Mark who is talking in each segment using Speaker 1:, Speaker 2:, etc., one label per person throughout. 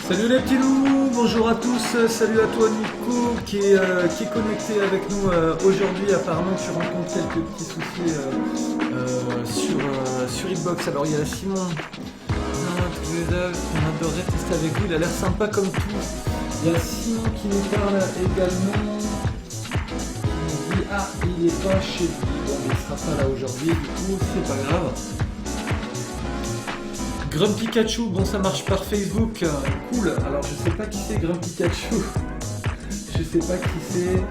Speaker 1: Salut les petits loups, bonjour à tous, salut à toi Nico qui est connecté avec nous aujourd'hui. Apparemment tu rencontres quelques petits soucis sur Xbox. Alors il y a Simon, on adorerait tester avec vous, il a l'air sympa comme tout. Il y a Simon qui nous parle également. Il dit ah il est pas chez lui, bon il sera pas là aujourd'hui, du coup c'est pas grave. Grumpy Pikachu, bon ça marche par Facebook, cool. Alors je sais pas qui c'est Grumpy Pikachu. Je sais pas qui c'est.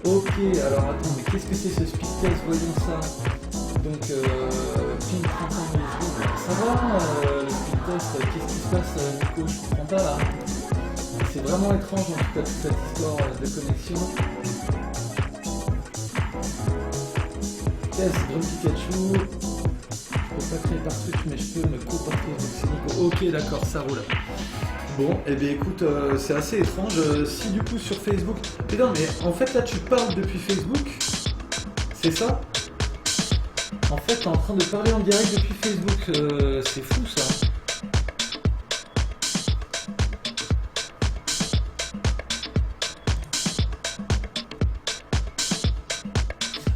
Speaker 1: Ok, alors attends, mais qu'est-ce que c'est ce speed test? Voyons ça. Donc ping 30 ans de ça va le speed test, qu'est-ce qui se passe Nico? Je comprends pas là. C'est vraiment étrange en tout cas toute cette histoire de connexion. Test Grumpy Pikachu. Je peux pas créer par Twitch mais je peux me comporter avec Nico. Ok d'accord, ça roule. Bon, et bien écoute, c'est assez étrange. Si du coup sur Facebook... Mais non mais en fait là tu parles depuis Facebook. C'est ça? En fait t'es en train de parler en direct depuis Facebook. C'est fou ça.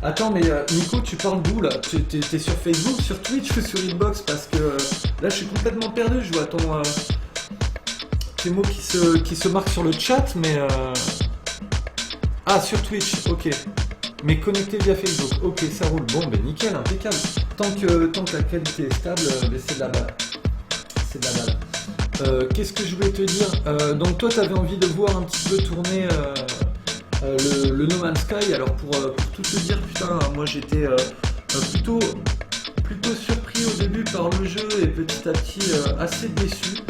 Speaker 1: Attends mais Nico tu parles d'où là? T'es sur Facebook, sur Twitch ou sur Xbox? Parce que là je suis complètement perdu, je vois tes mots qui se marquent sur le chat mais ah sur Twitch, ok. Mais connecté via Facebook, ok ça roule, bon ben nickel, impeccable. Tant que la qualité est stable, c'est de la balle. C'est de la balle. Qu'est-ce que je voulais te dire? Donc toi t'avais envie de voir un petit peu tourner le No Man's Sky. Alors pour tout te dire, putain, moi j'étais plutôt surpris au début par le jeu et petit à petit assez déçu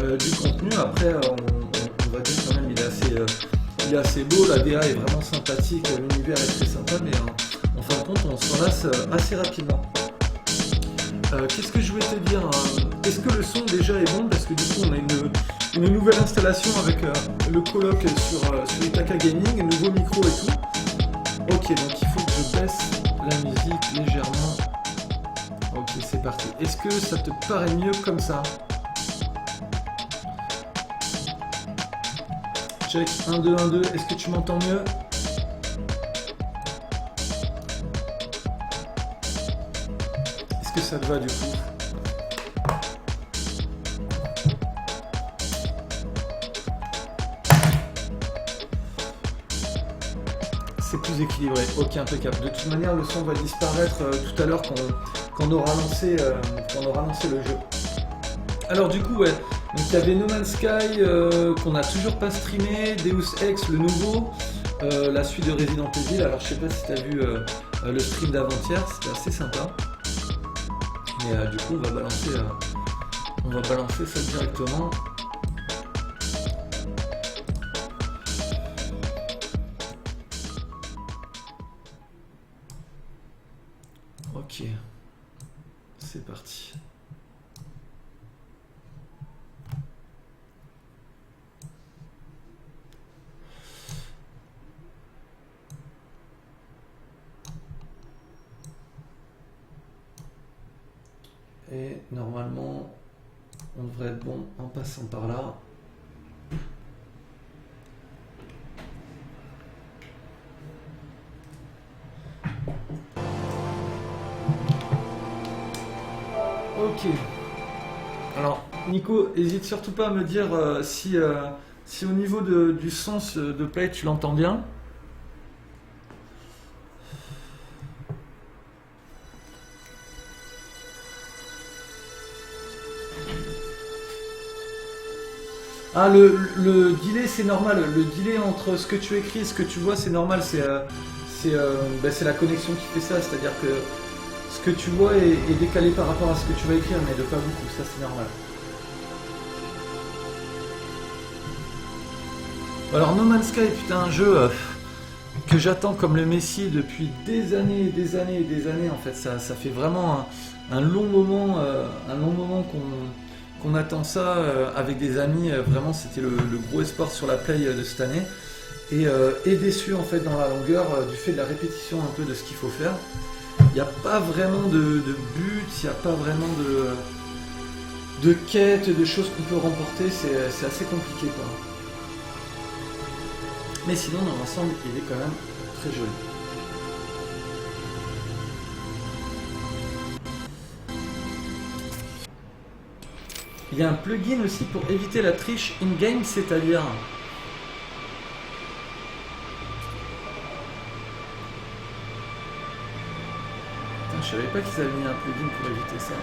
Speaker 1: du contenu. Après on va dire quand même il est assez beau, la DA est vraiment sympathique, l'univers est très sympa, mais en fin de compte on s'en lasse assez rapidement. Qu'est-ce que je voulais te dire? Est-ce que le son déjà est bon? Parce que du coup on a une nouvelle installation avec le coloc sur Itaka Gaming, un nouveau micro et tout. Ok, donc il faut que je baisse la musique légèrement. Ok, c'est parti. Est-ce que ça te paraît mieux comme ça? Check, 1, 2, 1, 2. Est-ce que tu m'entends mieux? Est-ce que ça te va du coup? C'est plus équilibré, ok, impeccable. De toute manière, le son va disparaître tout à l'heure quand on aura lancé le jeu. Alors du coup, ouais, donc il y avait No Man's Sky qu'on n'a toujours pas streamé, Deus Ex, le nouveau, la suite de Resident Evil. Alors je sais pas si tu as vu le stream d'avant-hier, c'était assez sympa. Mais du coup, on va balancer ça directement. Ok, c'est parti. Et normalement, on devrait être bon en passant par là. Ok. Alors, Nico, hésite surtout pas à me dire si au niveau du son de play, tu l'entends bien. Ah, le delay, c'est normal. Le delay entre ce que tu écris et ce que tu vois, c'est normal. C'est la connexion qui fait ça. C'est-à-dire que ce que tu vois est décalé par rapport à ce que tu vas écrire, mais de pas beaucoup. Ça, c'est normal. Alors, No Man's Sky, putain, un jeu que j'attends comme le Messie depuis des années et des années et des années. En fait, ça fait vraiment un long moment qu'on attend ça avec des amis. Vraiment, c'était le gros espoir sur la play de cette année. Et déçu en fait dans la longueur du fait de la répétition un peu de ce qu'il faut faire. Il n'y a pas vraiment de but, il n'y a pas vraiment de quêtes, de choses qu'on peut remporter, c'est assez compliqué quoi. Mais sinon dans l'ensemble il est quand même très joli. Il y a un plugin aussi pour éviter la triche in-game, c'est-à-dire... Putain, je savais pas qu'ils avaient mis un plugin pour éviter ça.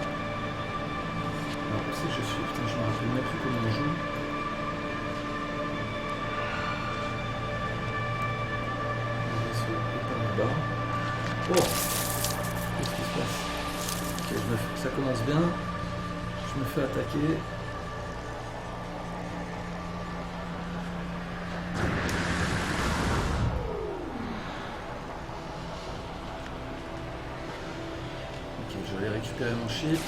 Speaker 1: Alors, où c'est que je suis? Putain, je me rappelle même plus comment on joue. Oh, qu'est-ce qui se passe? Ok, ça commence bien. Je me fais attaquer. Ok, je vais aller récupérer mon ship.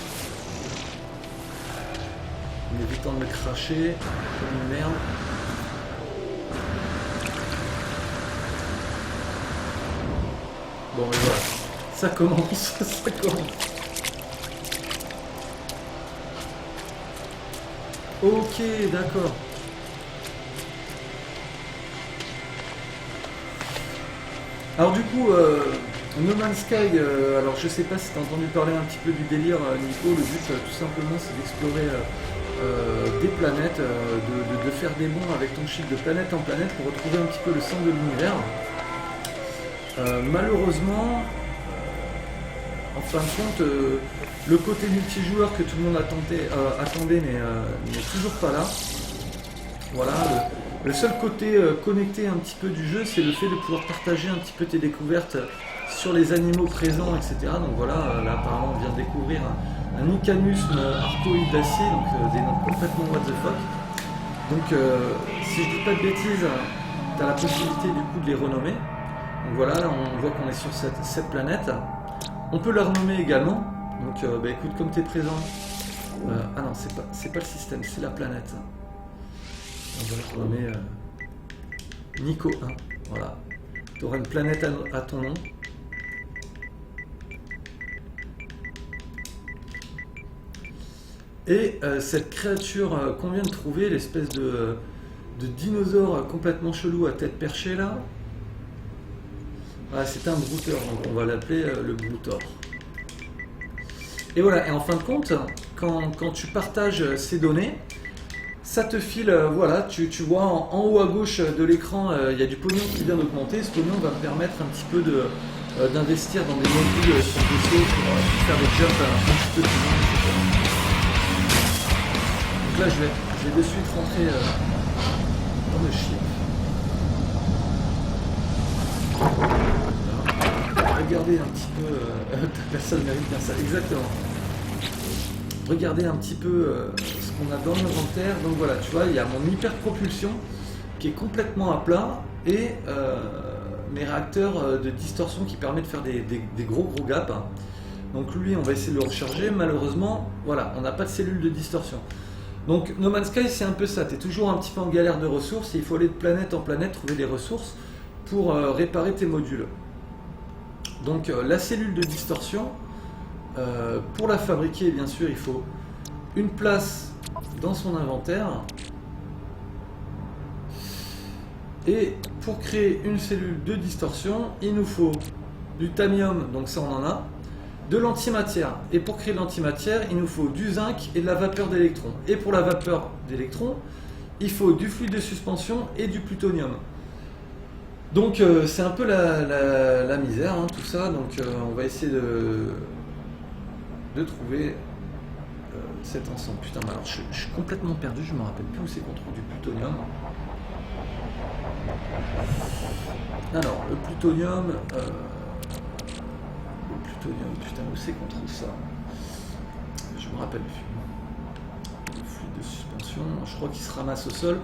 Speaker 1: En évitant de me cracher comme une merde. Bon, mais voilà. Ça commence, ça commence. Ok, d'accord. Alors du coup, No Man's Sky, alors je sais pas si tu as entendu parler un petit peu du délire, Nico. Le but tout simplement c'est d'explorer des planètes, de faire des bonds avec ton ship de planète en planète pour retrouver un petit peu le centre de l'univers. Malheureusement, en fin de compte, le côté multijoueur que tout le monde attendait n'est toujours pas là. Voilà, le seul côté connecté un petit peu du jeu, c'est le fait de pouvoir partager un petit peu tes découvertes sur les animaux présents, etc. Donc voilà, là apparemment on vient de découvrir un Icanus arcoïde d'acier, donc des noms complètement what the fuck. Donc si je dis pas de bêtises, tu as la possibilité du coup de les renommer. Donc voilà, là on voit qu'on est sur cette planète. On peut la renommer également. Donc bah écoute, comme tu es présent. Ah non, c'est pas le système, c'est la planète. On va le renommer Nico 1. Voilà. Tu auras une planète à ton nom. Et cette créature qu'on vient de trouver, l'espèce de dinosaure complètement chelou à tête perchée là. Voilà, c'est un brouteur, donc on va l'appeler le brouteur. Et voilà, et en fin de compte, quand tu partages ces données, ça te file, voilà, tu vois en haut à gauche de l'écran, il y a du pognon qui vient d'augmenter. Ce pognon va me permettre un petit peu d'investir dans des modules sur le vaisseau pour faire des jumps un petit peu plus loin, etc. Donc là, je vais de suite rentrer dans le ship. Regardez un petit peu, personne mérite bien ça, exactement. Regardez un petit peu ce qu'on a dans l'inventaire. Donc voilà, tu vois, il y a mon hyper propulsion qui est complètement à plat et mes réacteurs de distorsion qui permettent de faire des gros gaps. Donc lui, on va essayer de le recharger. Malheureusement, voilà, on n'a pas de cellule de distorsion. Donc No Man's Sky, c'est un peu ça. Tu es toujours un petit peu en galère de ressources et il faut aller de planète en planète trouver des ressources pour réparer tes modules. Donc la cellule de distorsion, pour la fabriquer, bien sûr, il faut une place dans son inventaire. Et pour créer une cellule de distorsion, il nous faut du tamium, donc ça on en a, de l'antimatière. Et pour créer de l'antimatière, il nous faut du zinc et de la vapeur d'électrons. Et pour la vapeur d'électrons, il faut du fluide de suspension et du plutonium. Donc c'est un peu la misère, hein, tout ça. Donc on va essayer de trouver cet ensemble. Putain, mais alors je suis complètement perdu, je me rappelle plus où c'est qu'on trouve du plutonium. Alors, le plutonium, putain, où c'est qu'on trouve ça? Je me rappelle plus. Le fluide de suspension, je crois qu'il se ramasse au sol,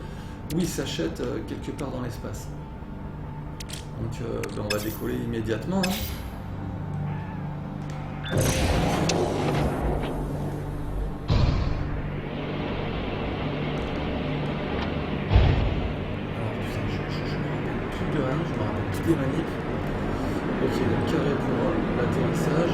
Speaker 1: ou il s'achète quelque part dans l'espace. Donc, on va décoller immédiatement. Hein. Des manips. Ok, donc carré pour l'atterrissage.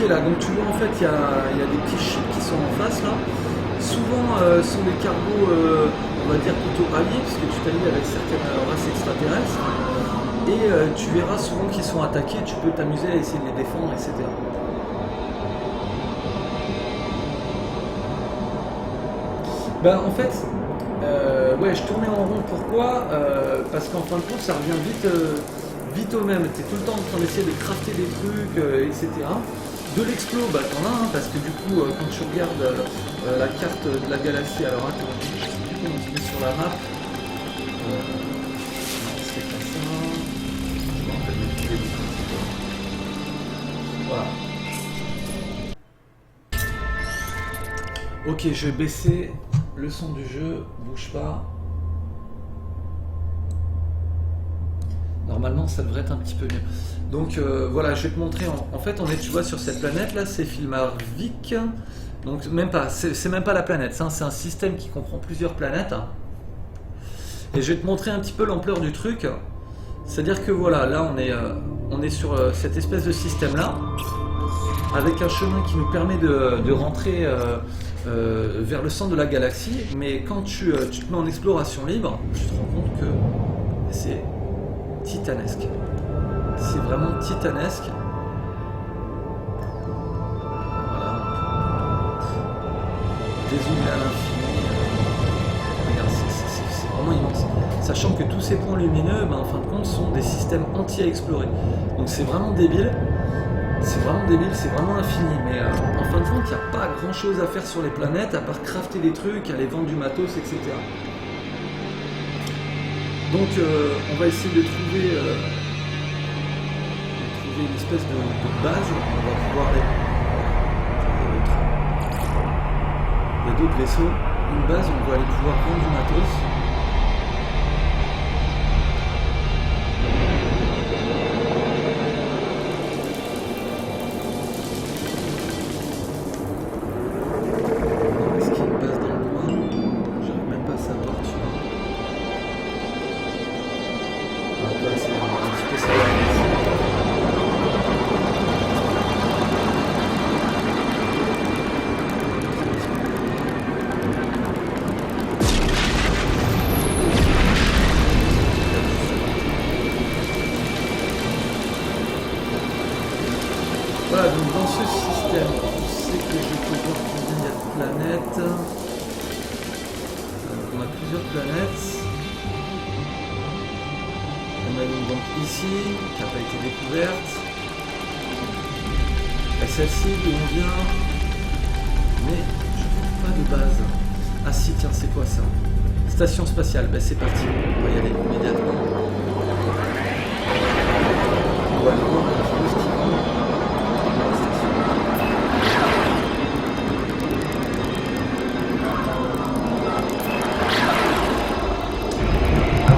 Speaker 1: là, donc tu vois en fait il y a des petits chips qui sont en face là. Souvent sont des cargos, on va dire plutôt alliés, puisque tu t'allies avec certaines races extraterrestres. Et tu verras souvent qu'ils sont attaqués, tu peux t'amuser à essayer de les défendre, etc. Ben en fait, ouais, je tournais en rond, pourquoi parce qu'en fin de compte ça revient vite au même, tu es tout le temps en train d'essayer de crafter des trucs, etc. De l'explo, bah t'en as, hein, parce que du coup, quand tu regardes la carte de la galaxie, alors attends, je sais plus comment tu mets sur la map. Non, c'est pas ça. Je me rappelle même plus les trucs. Voilà. Ok, je vais baisser le son du jeu, bouge pas. Normalement, ça devrait être un petit peu mieux. Donc voilà, je vais te montrer. En fait, on est, tu vois, sur cette planète là, c'est Filmarvik. Donc même pas, c'est même pas la planète, hein, c'est un système qui comprend plusieurs planètes. Et je vais te montrer un petit peu l'ampleur du truc. C'est-à-dire que voilà, là on est sur cette espèce de système là, avec un chemin qui nous permet de rentrer vers le centre de la galaxie. Mais quand tu te mets en exploration libre, tu te rends compte que c'est titanesque. C'est vraiment titanesque. Voilà. Dézoomé à l'infini. Regarde, c'est vraiment immense. Sachant que tous ces points lumineux, ben, en fin de compte, sont des systèmes entiers à explorer. Donc c'est vraiment débile. C'est vraiment débile, c'est vraiment infini. Mais en fin de compte, il n'y a pas grand chose à faire sur les planètes, à part crafter des trucs, aller vendre du matos, etc. Donc on va essayer de trouver une espèce de base. On va pouvoir aller. Il y a d'autres vaisseaux. Une base où on va aller pouvoir vendre du matos. Est-ce qu'il y a une base dans le coin? J'arrive même pas à savoir, tu vois. On va essayer un petit peu savoir. Voilà, donc dans ce système, je sais que je peux voir combien il y a de planètes. On a plusieurs planètes. On a une donc ici, qui n'a pas été découverte. Et celle-ci d'où on vient. Mais je ne trouve pas de base. Ah si, tiens, c'est quoi ça? Station spatiale, ben c'est parti, on va y aller immédiatement. On va aller voir un petit peu ce qu'il y a.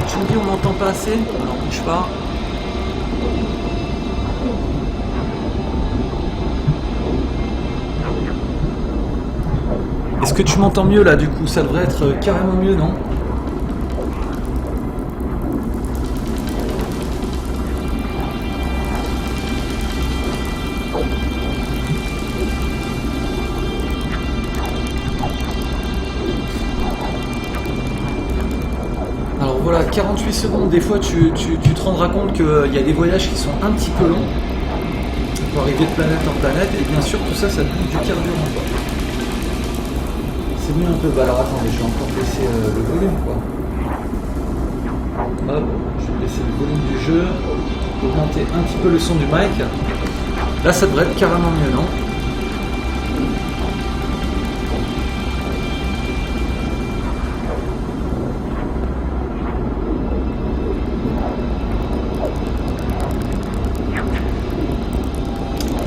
Speaker 1: Tu me dis on m'entend pas assez? Alors bouge pas. Est-ce que tu m'entends mieux là du coup? Ça devrait être carrément mieux, non? Alors voilà, 48 secondes, des fois tu te rendras compte qu'il y a des voyages qui sont un petit peu longs pour arriver de planète en planète, et bien sûr tout ça, ça te bouffe du carburant, quoi. C'est mieux un peu, bah alors attendez, je vais encore baisser le volume, quoi. Hop, je vais baisser le volume du jeu, augmenter un petit peu le son du mic. Là ça devrait être carrément mieux, non?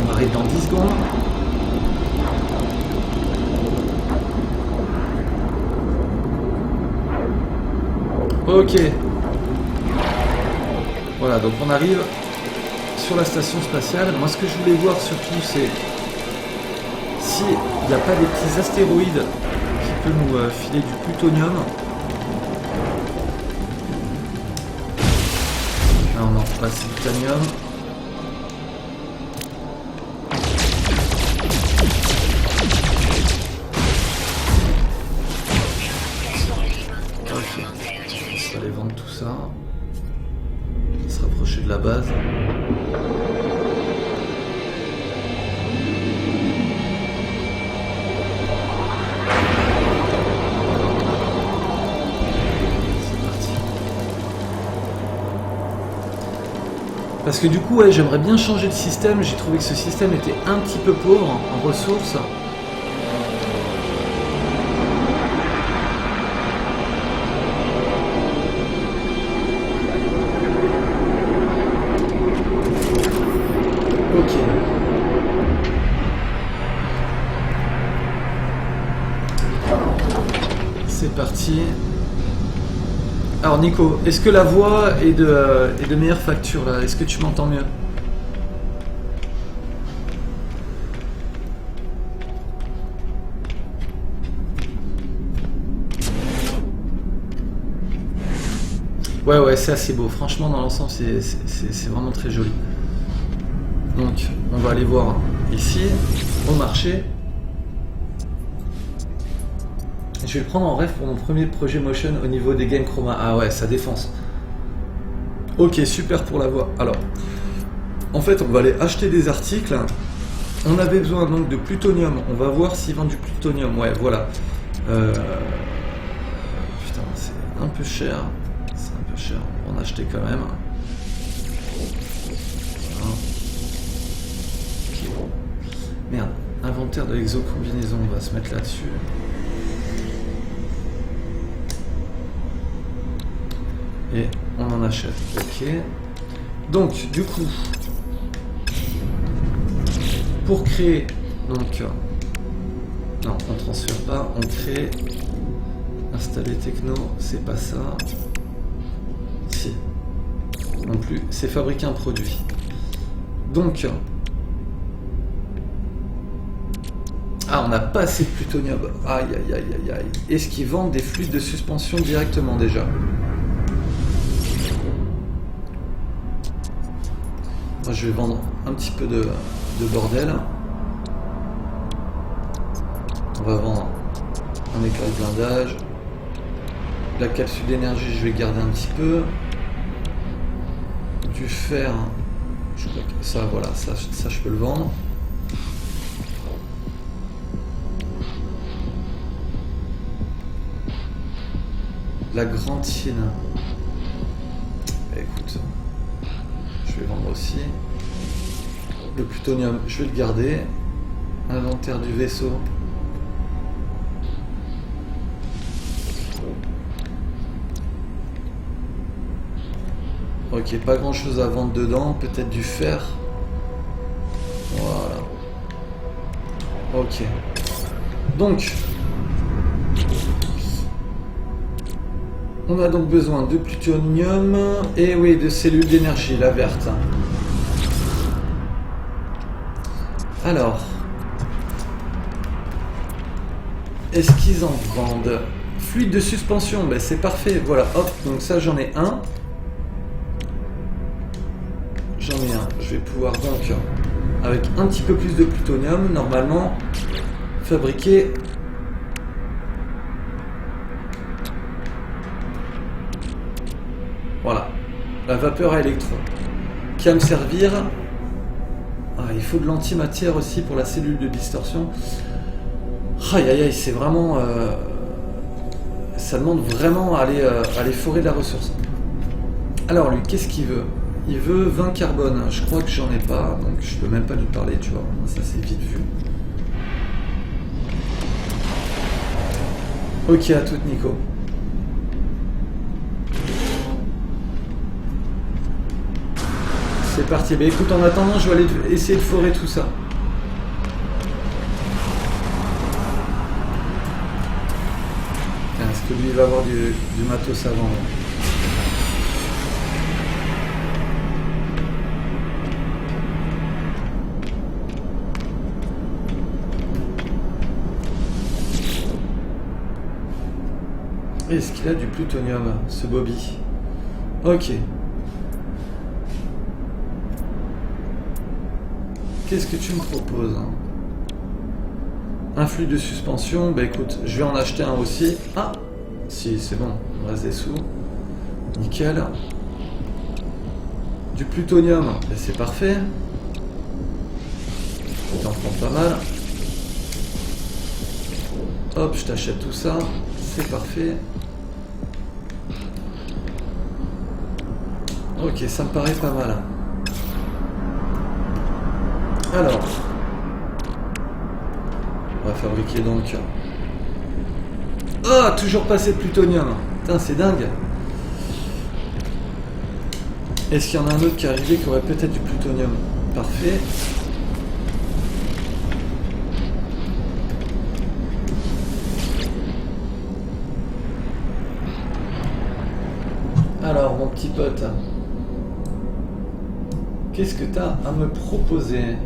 Speaker 1: On arrive dans 10 secondes. Ok. Voilà, donc on arrive sur la station spatiale. Moi ce que je voulais voir surtout c'est s'il n'y a pas des petits astéroïdes qui peuvent nous filer du plutonium. Non, non, pas c'est du plutonium. Parce que du coup, ouais, j'aimerais bien changer de système. J'ai trouvé que ce système était un petit peu pauvre en ressources. Ok. C'est parti. Alors Nico, est-ce que la voix est de meilleure facture là? Est-ce que tu m'entends mieux? Ouais, c'est assez beau. Franchement, dans l'ensemble, c'est vraiment très joli. Donc, on va aller voir ici, au marché. Je vais le prendre en rêve pour mon premier projet motion au niveau des game chroma. Ah ouais, ça défonce. Ok, super pour la voix. Alors, en fait, on va aller acheter des articles. On avait besoin donc de plutonium. On va voir s'ils vendent du plutonium. Ouais, voilà. Putain, c'est un peu cher. C'est un peu cher. On va en acheter quand même. Voilà. Okay. Merde. Inventaire de l'exocombinaison. On va se mettre là-dessus. Et on en achète. Ok. Donc, du coup, pour créer, donc, non, on transfère pas, on crée, installer techno, c'est pas ça. Si. Non plus, c'est fabriquer un produit. Donc, ah, on n'a pas assez de plutonium. Aïe, aïe, aïe, aïe, aïe. Est-ce qu'ils vendent des fluides de suspension directement déjà? Moi, je vais vendre un petit peu de bordel. On va vendre un éclat de blindage. La capsule d'énergie, je vais garder un petit peu. Du fer, je crois que ça, voilà, ça je peux le vendre. La grantine. Écoute, je vais vendre aussi. Le plutonium, je vais le garder. Inventaire du vaisseau. Ok, pas grand chose à vendre dedans, peut-être du fer. Voilà. Ok. Donc, on a donc besoin de plutonium et oui, de cellules d'énergie, la verte. Alors, est-ce qu'ils en vendent? Fluide de suspension, ben c'est parfait, voilà, hop, donc ça j'en ai un. J'en ai un, je vais pouvoir donc, avec un petit peu plus de plutonium, normalement, fabriquer voilà, la vapeur à électrons, qui va me servir. Ah, il faut de l'antimatière aussi pour la cellule de distorsion. Aïe aïe aïe, c'est vraiment... ça demande vraiment à aller forer de la ressource. Alors lui, qu'est-ce qu'il veut? Il veut 20 carbone. Je crois que j'en ai pas, donc je peux même pas lui parler, tu vois. Ça c'est vite vu. Ok, à toute Nico. C'est parti. Mais écoute, en attendant, je vais aller essayer de forer tout ça. Est-ce que lui il va avoir du matos avant là? Est-ce qu'il a du plutonium, ce Bobby? Ok. Qu'est-ce que tu me proposes? Un fluide de suspension, bah écoute, je vais en acheter un aussi. Ah, si, c'est bon, il me reste des sous. Nickel. du plutonium, ben c'est parfait. T'en prends pas mal. Hop, je t'achète tout ça. C'est parfait. Ok, ça me paraît pas mal. Alors, on va fabriquer donc... Ah, toujours pas assez de plutonium. Putain, c'est dingue. Est-ce qu'il y en a un autre qui est arrivé qui aurait peut-être du plutonium? Parfait. Alors, mon petit pote, qu'est-ce que tu as à me proposer?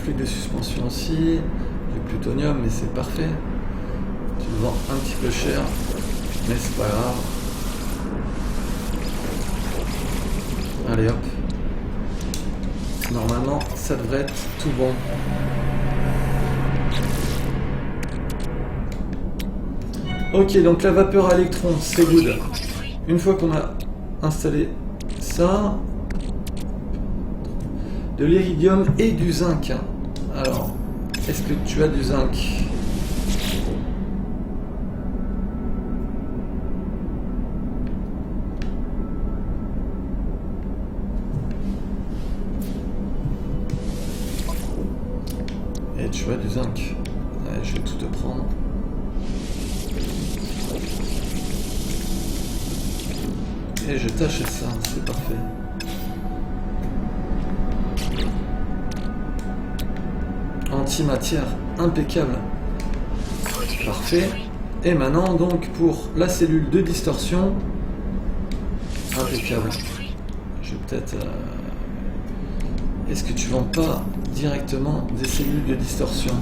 Speaker 1: Fluide de suspension aussi, du plutonium, mais c'est parfait. Tu le vends un petit peu cher, mais c'est pas grave. Allez hop. Normalement, ça devrait être tout bon. Ok, donc la vapeur à électrons, c'est good. Une fois qu'on a installé ça, de l'iridium et du zinc. Alors, est-ce que tu as du zinc? Et tu as du zinc. Ouais, je vais tout te prendre. Et je t'achète ça, c'est parfait. Antimatière, impeccable. Parfait. Et maintenant, donc, pour la cellule de distorsion, impeccable. Je vais peut-être... Est-ce que tu vends pas directement des cellules de distorsion?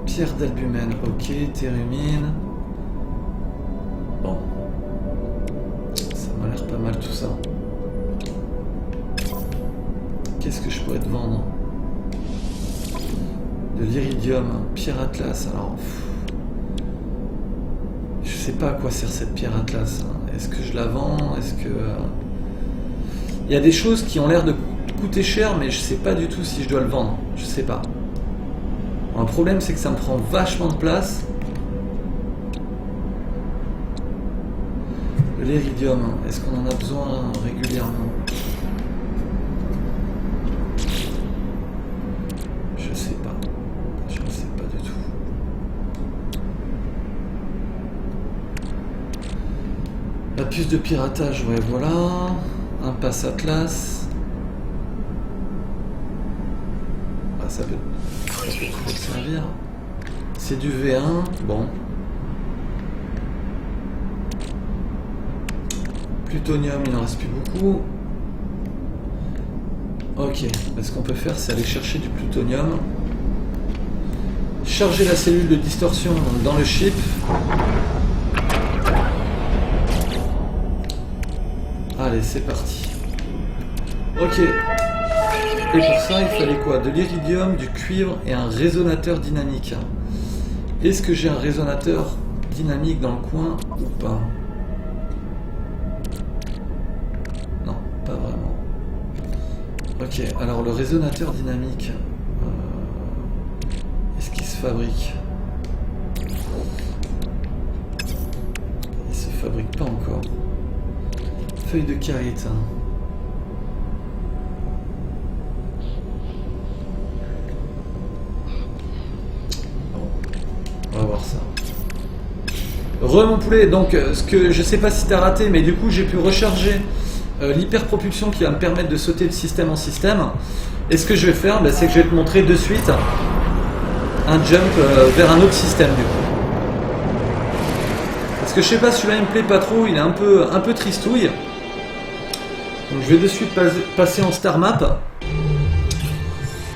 Speaker 1: Pierre d'albumène, ok, thérumine. Bon. Ça m'a l'air pas mal tout ça. Qu'est-ce que je pourrais te vendre? De l'iridium, pierre atlas, alors... Je sais pas à quoi sert cette pierre atlas. Est-ce que je la vends? Est-ce que... Il y a des choses qui ont l'air de coûter cher, mais je sais pas du tout si je dois le vendre. Je sais pas. Le problème, c'est que ça me prend vachement de place. L'iridium, est-ce qu'on en a besoin régulièrement? Je sais pas. Je ne sais pas du tout. La puce de piratage, ouais, voilà. Un pass Atlas. Ah, ça peut servir. C'est du V1, bon. Plutonium, il n'en reste plus beaucoup. Ok, ce qu'on peut faire, c'est aller chercher du plutonium. Charger la cellule de distorsion dans le chip. Allez, c'est parti. Ok. Et pour ça, il fallait quoi? De l'iridium, du cuivre et un résonateur dynamique. Est-ce que j'ai un résonateur dynamique dans le coin ou pas? Non, pas vraiment. Ok, alors le résonateur dynamique, est-ce qu'il se fabrique? Il se fabrique pas encore. Feuille de carite. On va voir ça. Mon poulet, donc ce que je sais pas si t'as raté, mais du coup j'ai pu recharger l'hyperpropulsion qui va me permettre de sauter de système en système. Et ce que je vais faire, c'est que je vais te montrer de suite un jump vers un autre système du coup. Parce que je sais pas, celui-là il me plaît pas trop, il est un peu tristouille. Donc je vais de suite passer en star map.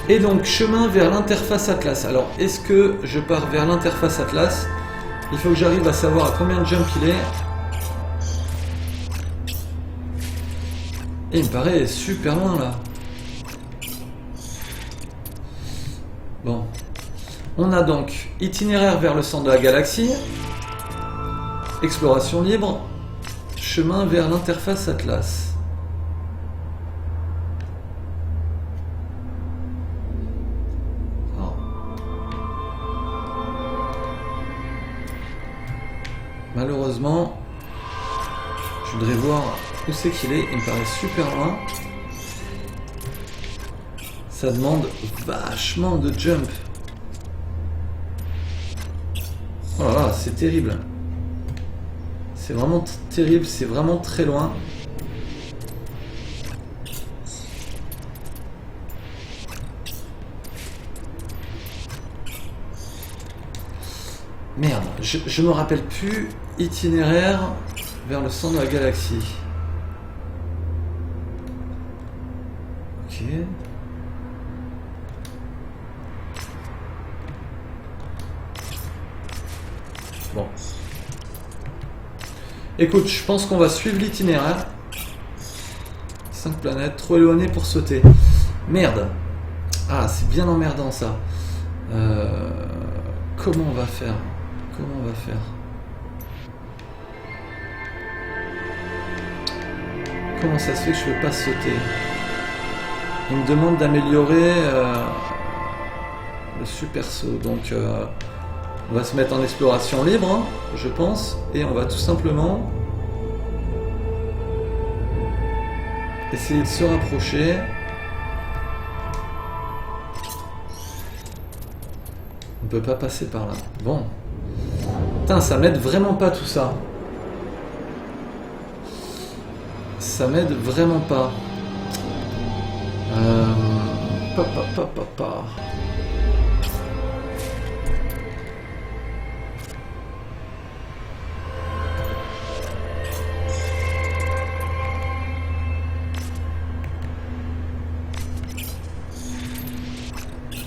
Speaker 1: Et donc chemin vers l'interface Atlas. Alors est-ce que je pars vers l'interface Atlas? Il faut que j'arrive à savoir à combien de jump il est. Et il me paraît super loin là. Bon. On a donc itinéraire vers le centre de la galaxie. Exploration libre. Chemin vers l'interface Atlas. Malheureusement, je voudrais voir où c'est qu'il est. Il me paraît super loin. Ça demande vachement de jump. Oh là là, c'est terrible. C'est vraiment terrible, c'est vraiment très loin. Merde, je me rappelle plus. Itinéraire vers le centre de la galaxie. Ok. Bon. Écoute, je pense qu'on va suivre l'itinéraire. 5 planètes, trop éloignées pour sauter. Merde. Ah, c'est bien emmerdant ça. Comment on va faire? Comment on va faire? Comment ça se fait que je ne peux pas sauter? Il me demande d'améliorer le super saut. Donc on va se mettre en exploration libre, hein, je pense. Et on va tout simplement essayer de se rapprocher. On peut pas passer par là. Bon. Putain, ça m'aide vraiment pas tout ça. Ça m'aide vraiment pas. Pa.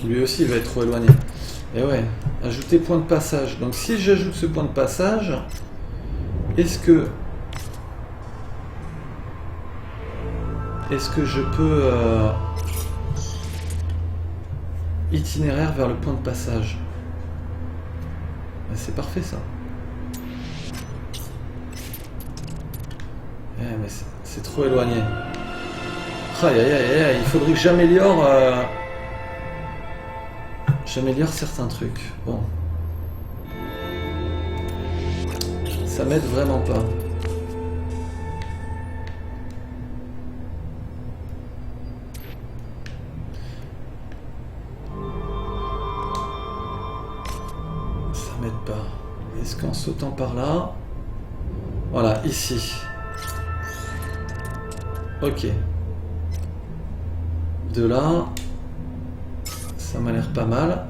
Speaker 1: Lui aussi il va être trop éloigné. Et ouais, ajouter point de passage. Donc si j'ajoute ce point de passage, est-ce que je peux itinéraire vers le point de passage? C'est parfait ça. Mais c'est trop éloigné. Aïe aïe aïe aïe, il faudrait que j'améliore certains trucs. Bon. Ça m'aide vraiment pas. Ça m'aide pas. Est-ce qu'en sautant par là... Voilà, ici. Ok. De là... Ça m'a l'air pas mal.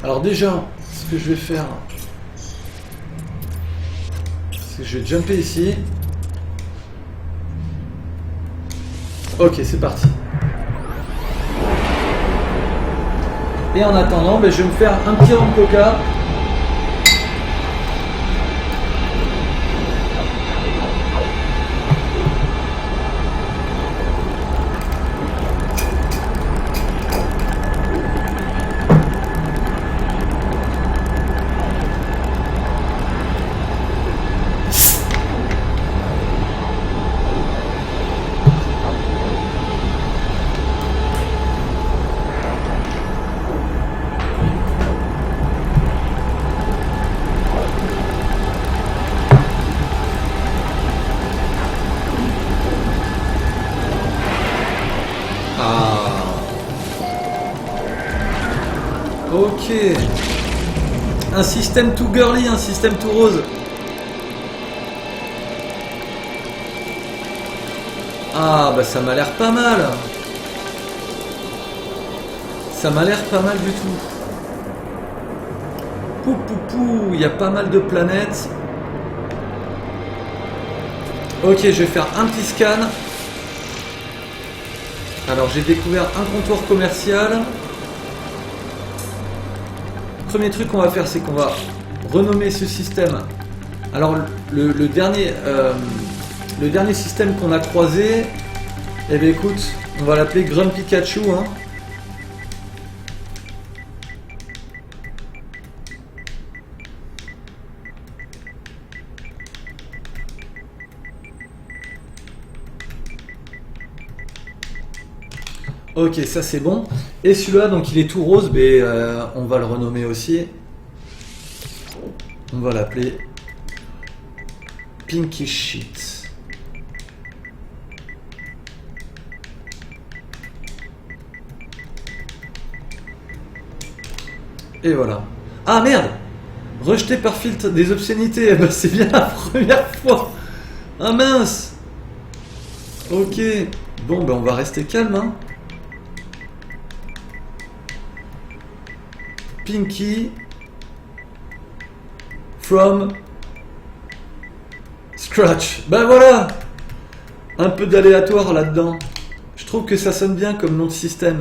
Speaker 1: Alors déjà, ce que je vais faire, c'est que je vais jumper ici. Ok, c'est parti. Et en attendant, je vais me faire un petit rhum coca. Ok. Un système tout girly, un système tout rose. Ah bah ça m'a l'air pas mal. Ça m'a l'air pas mal du tout. Pou pou pou, il y a pas mal de planètes. Ok, je vais faire un petit scan. Alors j'ai découvert un comptoir commercial. Premier truc qu'on va faire, c'est qu'on va renommer ce système. Alors le dernier système qu'on a croisé, eh bien écoute, on va l'appeler Grumpy Pikachu, hein. Ok, ça c'est bon. Et celui-là, donc il est tout rose, mais on va le renommer aussi. On va l'appeler Pinky Shit. Et voilà. Ah merde! Rejeté par filtre des obscénités. Eh ben, c'est bien la première fois. Ah mince! Ok. Bon, ben on va rester calme, hein. Pinky from scratch. Ben voilà, un peu d'aléatoire là-dedans. Je trouve que ça sonne bien comme nom de système.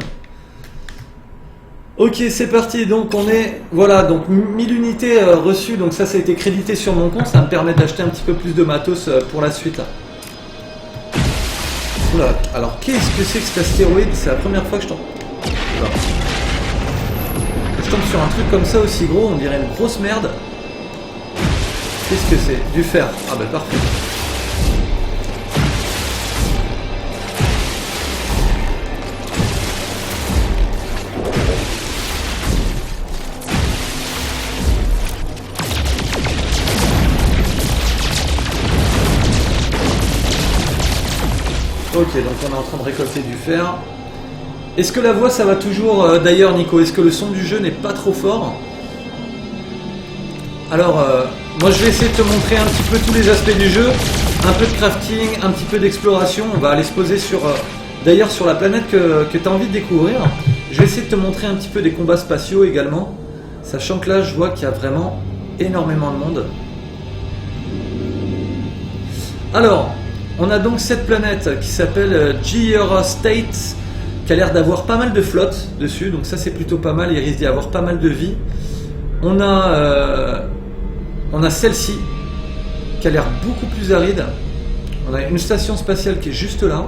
Speaker 1: Ok, c'est parti. Donc on est, voilà, donc 1000 unités reçues. Donc ça a été crédité sur mon compte. Ça me permet d'acheter un petit peu plus de matos pour la suite. Oula, alors qu'est-ce que c'est que cet astéroïde? C'est la première fois que je tombe. Oula. Je tombe sur un truc comme ça aussi gros, on dirait une grosse merde. Qu'est-ce que c'est? Du fer. Ah bah parfait. Ok, donc on est en train de récolter du fer. Est-ce que la voix ça va toujours d'ailleurs Nico? Est-ce que le son du jeu n'est pas trop fort? Alors moi je vais essayer de te montrer un petit peu tous les aspects du jeu. Un peu de crafting, un petit peu d'exploration. On va aller se poser sur d'ailleurs sur la planète que tu as envie de découvrir. Je vais essayer de te montrer un petit peu des combats spatiaux également. Sachant que là je vois qu'il y a vraiment énormément de monde. Alors, on a donc cette planète qui s'appelle Giera State, qui a l'air d'avoir pas mal de flotte dessus, donc ça c'est plutôt pas mal, il risque d'y avoir pas mal de vie. On a celle-ci, qui a l'air beaucoup plus aride. On a une station spatiale qui est juste là.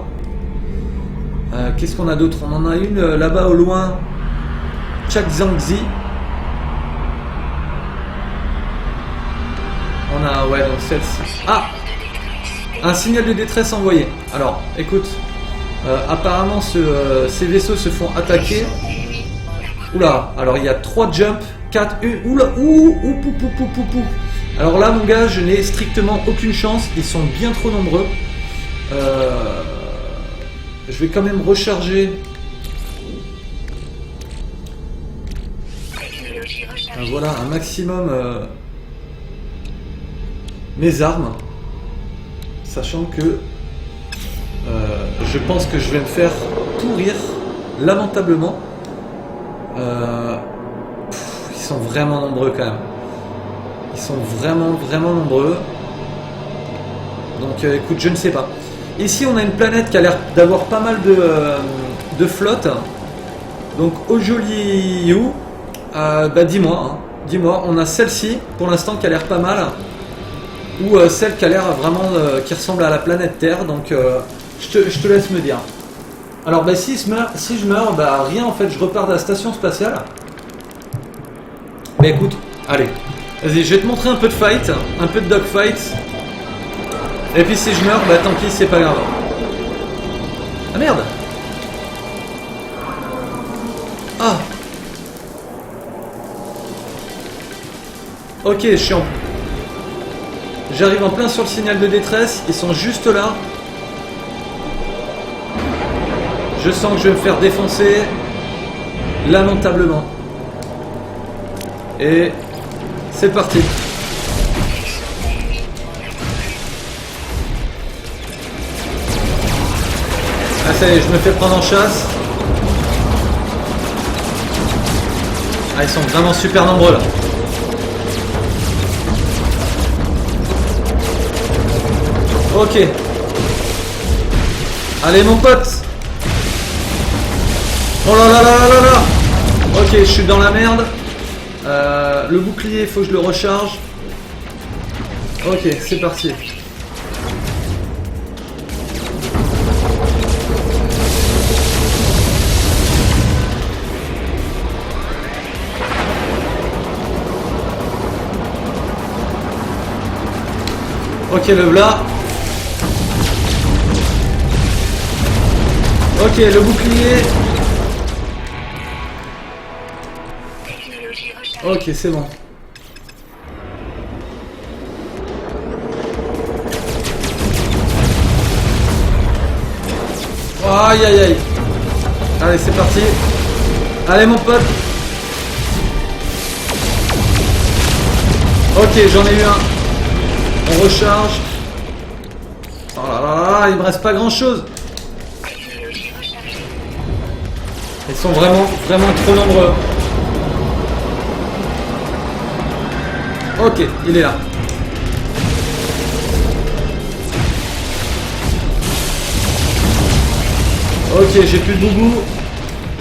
Speaker 1: Qu'est-ce qu'on a d'autre? On en a une là-bas au loin, Chakzangzi. On a, ouais, donc celle-ci. Ah! Un signal de détresse envoyé. Alors, écoute, apparemment ces vaisseaux se font attaquer. Oula, alors il y a 3 jumps, 4, oula, pou. Alors là, mon gars, je n'ai strictement aucune chance. Ils sont bien trop nombreux. Je vais quand même recharger. Voilà, un maximum mes armes. Sachant que je pense que je vais me faire pourrir lamentablement. Ils sont vraiment nombreux quand même. Ils sont vraiment nombreux. Donc écoute, je ne sais pas. Ici on a une planète qui a l'air d'avoir pas mal de flotte. Donc Ojoliu, bah dis-moi, on a celle-ci pour l'instant qui a l'air pas mal. Ou celle qui a l'air vraiment qui ressemble à la planète Terre, donc je te laisse me dire. Alors bah si je meurs, bah rien en fait, je repars de la station spatiale. Mais écoute, allez, vas-y, je vais te montrer un peu de fight, un peu de dogfight. Et puis si je meurs, bah tant pis, c'est pas grave. Ah merde. Ah. Ok, chiant. J'arrive en plein sur le signal de détresse, ils sont juste là. Je sens que je vais me faire défoncer lamentablement. Et c'est parti. Ah ça y est, je me fais prendre en chasse. Ah ils sont vraiment super nombreux là. Ok. Allez mon pote. Oh là là là là là là. Ok, je suis dans la merde. Le bouclier, il faut que je le recharge. Ok, c'est parti. Ok, le voilà. Ok, le bouclier. Ok, c'est bon. Aïe aïe aïe. Allez, c'est parti. Allez mon pote. Ok, j'en ai eu un. On recharge. Oh là là là, il me reste pas grand chose. Ils sont vraiment trop nombreux. Ok, il est là. Ok, j'ai plus de boubou.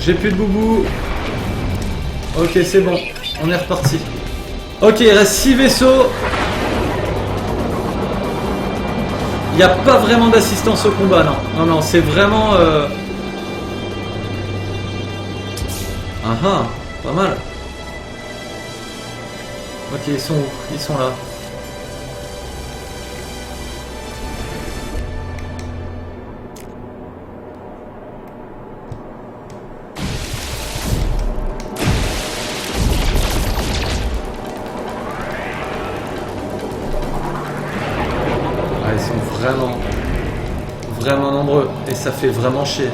Speaker 1: J'ai plus de boubou. Ok, c'est bon. On est reparti. Ok, il reste 6 vaisseaux. Il n'y a pas vraiment d'assistance au combat, non. Non, non, c'est vraiment... Ah ah, pas mal. Ok, ils sont où? Ils sont là. Ah, ils sont vraiment nombreux. Et ça fait vraiment chier.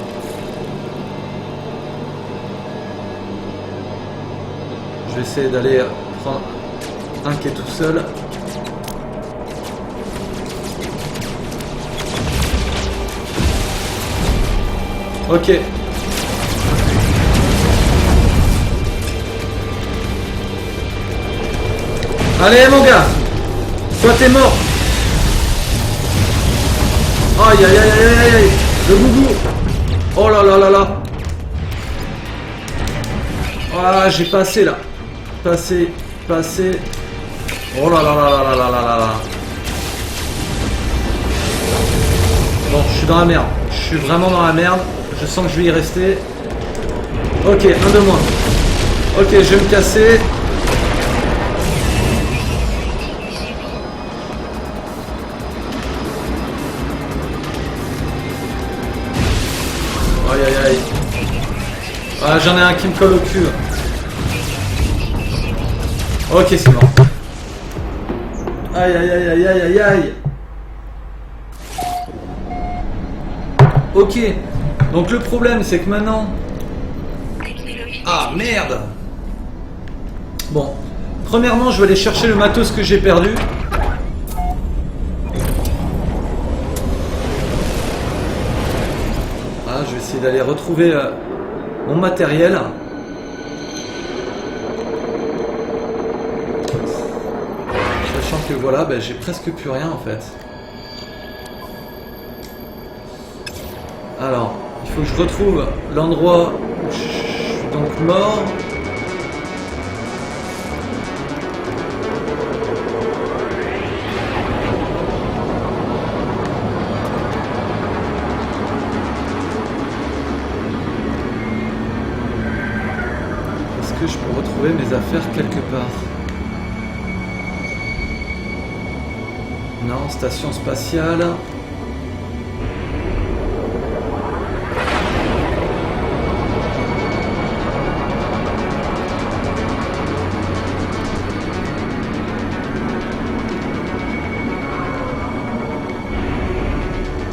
Speaker 1: Je vais essayer d'aller prendre un qui est tout seul. Ok. Allez mon gars. Toi t'es mort. Aïe aïe aïe aïe aïe aïe. Le boubou. Oh là là là là. Ah, j'ai passé là. Passé. Oh là là là là là là là là. Bon, je suis dans la merde. Je suis vraiment dans la merde. Je sens que je vais y rester. Ok, un de moins. Ok, je vais me casser. Aïe aïe aïe. Ah, j'en ai un qui me colle au cul. Ok, c'est bon. Aïe aïe aïe aïe aïe aïe aïe. Ok. Donc le problème c'est que maintenant... Ah merde. Bon. Premièrement je vais aller chercher le matos que j'ai perdu. Ah, je vais essayer d'aller retrouver mon matériel. Sachant que voilà, ben, j'ai presque plus rien en fait. Alors, il faut que je retrouve l'endroit où je suis donc mort. Est-ce que je peux retrouver mes affaires quelque part? Non, station spatiale.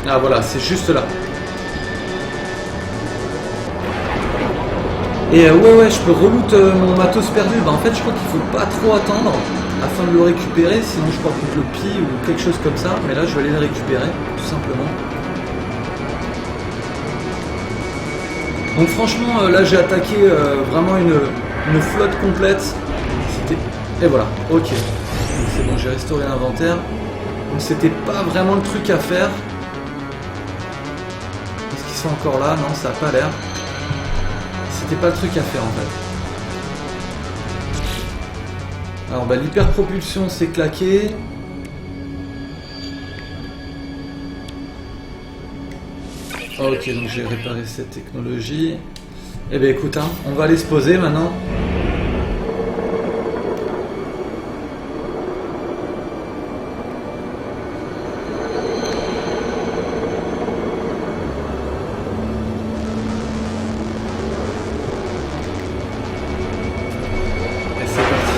Speaker 1: Ah voilà, c'est juste là. Et ouais, je peux reloot mon matos perdu. Bah en fait, je crois qu'il faut pas trop attendre afin de le récupérer, sinon je crois que je le pille ou quelque chose comme ça. Mais là, je vais aller le récupérer, tout simplement. Donc franchement, là, j'ai attaqué vraiment une flotte complète. Et voilà, ok. C'est bon, j'ai restauré l'inventaire. Donc c'était pas vraiment le truc à faire. Est-ce qu'ils sont encore là? Non, ça a pas l'air. c'était pas le truc à faire en fait. Alors bah l'hyperpropulsion c'est claqué. Ok, donc j'ai réparé cette technologie. Eh bien écoute, hein, on va aller se poser maintenant. Et c'est parti.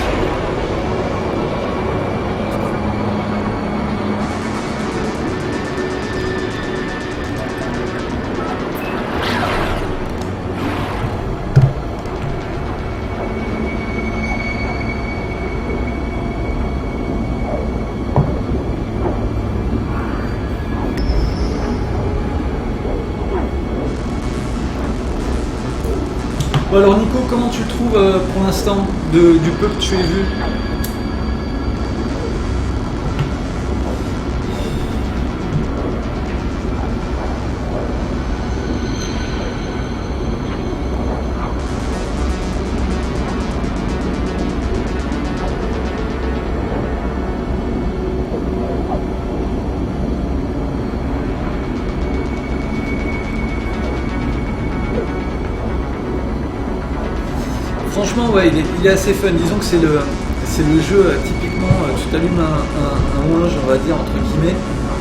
Speaker 1: Bon alors Nico, comment tu le trouves pour l'instant du peu que tu as vu? Franchement, ouais, il est assez fun. Disons que c'est le jeu, typiquement, tu t'allumes un ouinge, on va dire, entre guillemets,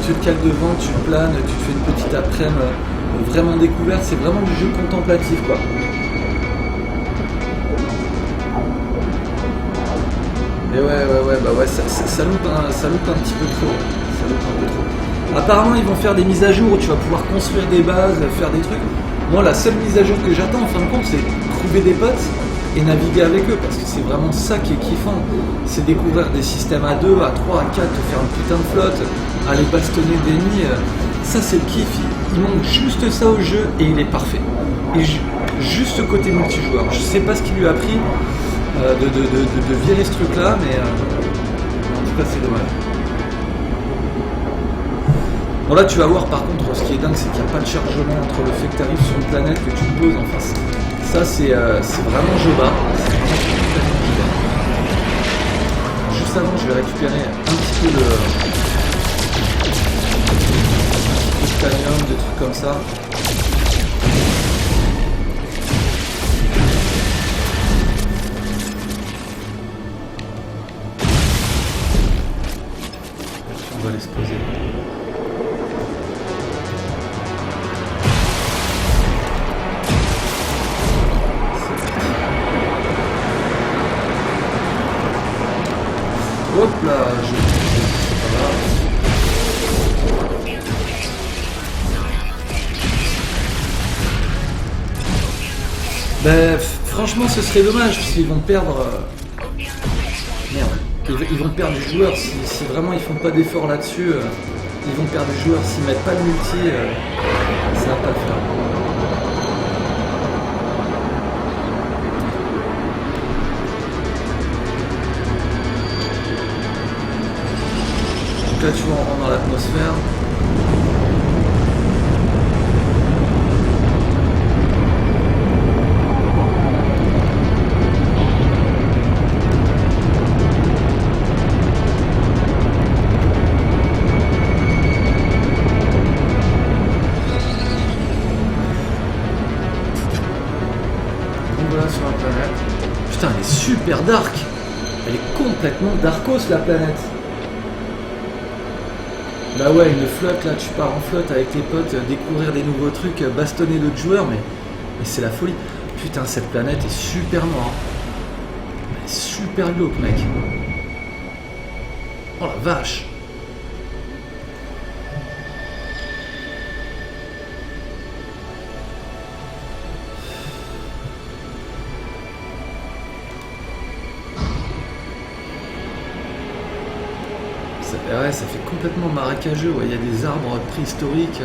Speaker 1: tu te cales devant, tu planes, tu te fais une petite après-midi vraiment découverte. C'est vraiment du jeu contemplatif, quoi. Et ouais, ça loupe un petit peu trop. Ça loupe un peu trop. Apparemment, ils vont faire des mises à jour où tu vas pouvoir construire des bases, faire des trucs. Moi, la seule mise à jour que j'attends, en fin de compte, c'est trouver des potes et naviguer avec eux, parce que c'est vraiment ça qui est kiffant. C'est découvrir des systèmes à 2, à 3, à 4, te faire une putain de flotte, aller bastonner des nids. Ça, c'est le kiff. Il manque juste ça au jeu et il est parfait. Et juste ce côté multijoueur. Je sais pas ce qu'il lui a pris de virer ce truc-là, mais en tout cas, c'est dommage. Bon là tu vas voir par contre, ce qui est dingue c'est qu'il n'y a pas de chargement entre le fait que tu arrives sur une planète, que tu te poses en face. Ça c'est vraiment jeu bas. Juste avant je vais récupérer un petit peu de titanium, des trucs comme ça. On va aller se poser. Hop là, Ben, franchement, ce serait dommage parce qu'ils vont perdre. Merde, ils vont perdre du joueur si vraiment ils font pas d'effort là-dessus. Ils vont perdre du joueur s'ils mettent pas de multi. Ça va pas le faire. Là tu vois on rentre dans l'atmosphère. Donc voilà sur la planète. Putain elle est super dark. Elle est complètement darkos la planète. Bah ouais, une flotte, là, tu pars en flotte avec tes potes, découvrir des nouveaux trucs, bastonner d'autres joueurs, mais c'est la folie. Putain, cette planète est super noire. Elle est super glauque, mec. Oh la vache. Ouais, ça fait complètement marécageux, ouais. Il y a des arbres préhistoriques.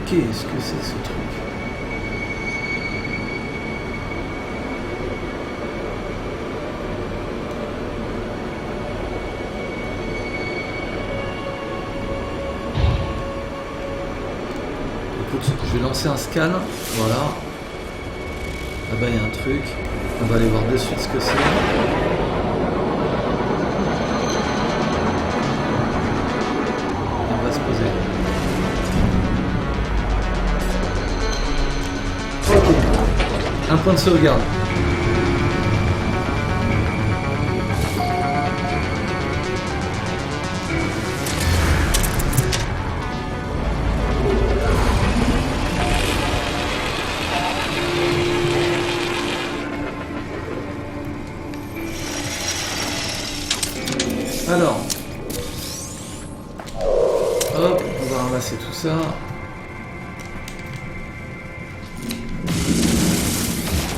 Speaker 1: Qu'est-ce que c'est ce truc? Écoute, je vais lancer un scan, voilà. Là-bas il y a un truc. On va aller voir de suite ce que c'est. On va se poser. Ok. Un point de sauvegarde. Alors, hop, on va ramasser tout ça.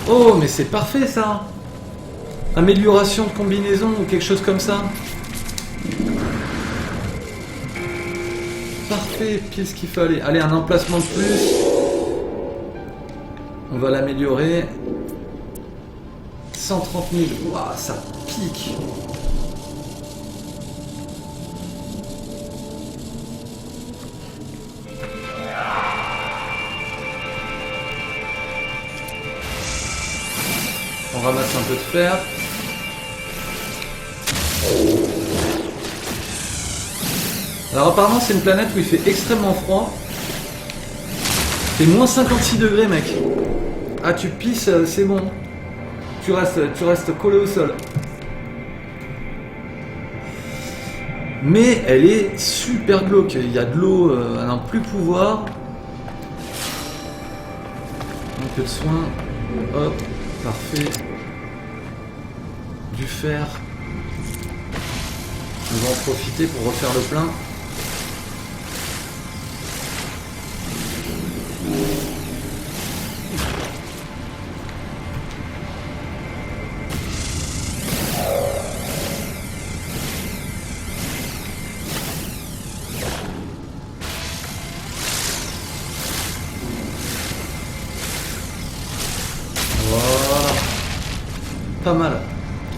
Speaker 1: Oh, mais c'est parfait ça! Amélioration de combinaison ou quelque chose comme ça. Parfait, pile ce qu'il fallait. Allez, un emplacement de plus. On va l'améliorer. 130 000. Waouh, ça pique! On ramasse un peu de fer. Alors apparemment c'est une planète où il fait extrêmement froid. Il fait moins 56 degrés mec. Ah tu pisses, c'est bon. Tu restes collé au sol. Mais elle est super glauque. Il y a de l'eau à n'en plus pouvoir. Un peu de soin. Hop, parfait. Du fer. On va en profiter pour refaire le plein. Voilà. Pas mal.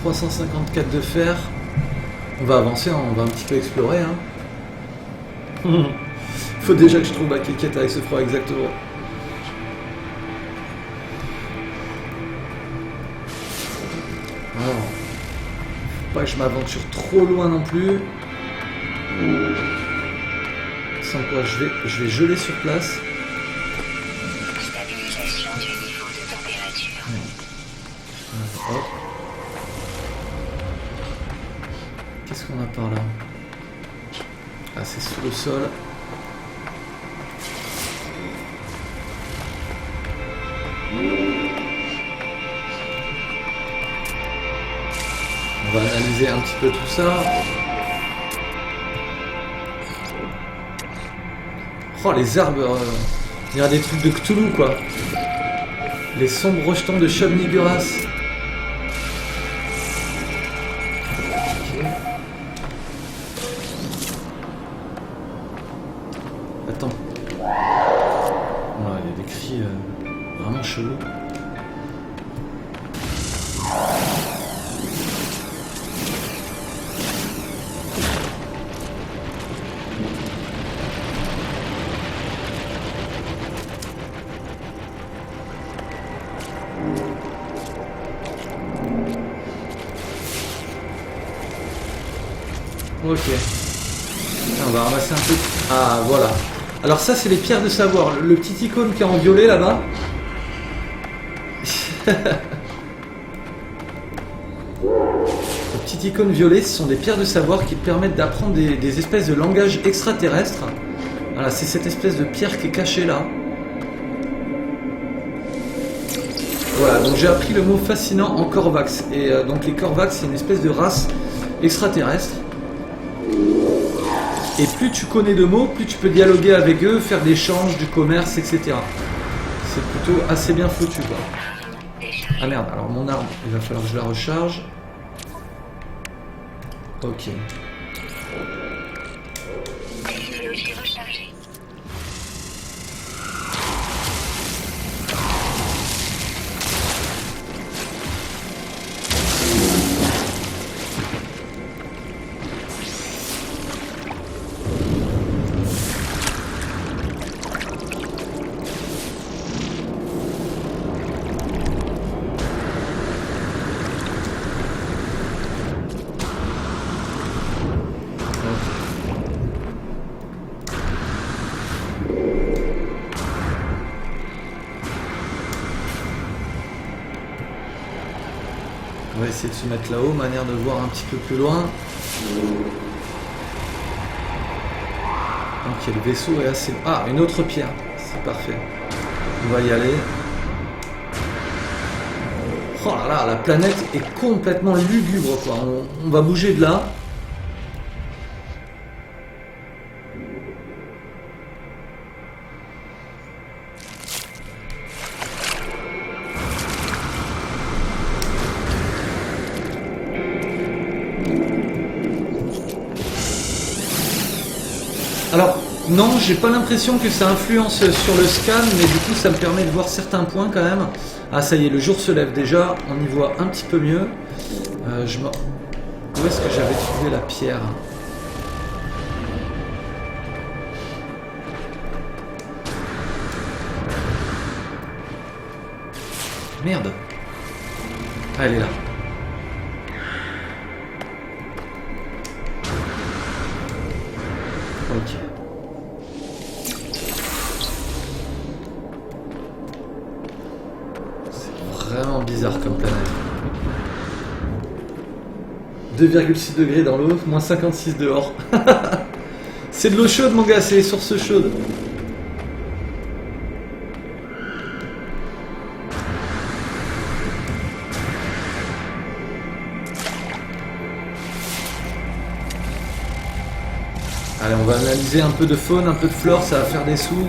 Speaker 1: 354 de fer. On va avancer, hein, on va un petit peu explorer. Hein. Faut déjà que je trouve ma cliquette avec ce froid exactement. Alors, faut pas que je m'aventure trop loin non plus. Sans quoi je vais geler sur place.
Speaker 2: Stabilisation du niveau de température.
Speaker 1: Hop. Qu'est-ce qu'on a par là? Ah, c'est sous le sol. On va analyser un petit peu tout ça. Oh, les arbres, il y a des trucs de Cthulhu, quoi. Les sombres rejetons de Shub-Niggurath. Attends. Ouais, il y a des cris vraiment chelous. Ok. On va ramasser un peu. Ah, voilà. Alors ça, c'est les pierres de savoir. Le petit icône qui est en violet là-bas. Le petit icône violet, ce sont des pierres de savoir qui te permettent d'apprendre des espèces de langage extraterrestre. Voilà, c'est cette espèce de pierre qui est cachée là. Voilà, donc j'ai appris le mot fascinant en Korvax. Et donc les Korvax, c'est une espèce de race extraterrestre. Et plus tu connais de mots, plus tu peux dialoguer avec eux, faire de l'échange, du commerce, etc. C'est plutôt assez bien foutu, quoi. Ah merde, alors mon arme, il va falloir que je la recharge. Ok.
Speaker 2: Technologie rechargée.
Speaker 1: On va essayer de se mettre là-haut, manière de voir un petit peu plus loin. Ok, le vaisseau est assez... Ah, une autre pierre. C'est parfait. On va y aller. Oh là là, la planète est complètement lugubre, quoi. On va bouger de là. Alors, non, j'ai pas l'impression que ça influence sur le scan, mais du coup ça me permet de voir certains points quand même. Ah ça y est, le jour se lève déjà, on y voit un petit peu mieux. Où est-ce que j'avais trouvé la pierre? Merde. Ah, elle est là. Ok. C'est vraiment bizarre comme planète. 2,6 degrés dans l'eau, moins 56 dehors. C'est de l'eau chaude mon gars, c'est les sources chaudes. Allez, on va analyser un peu de faune, un peu de flore, ça va faire des sous.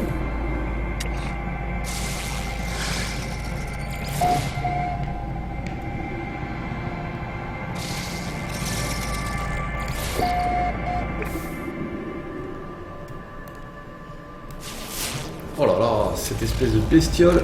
Speaker 1: Oh là là, cette espèce de bestiole.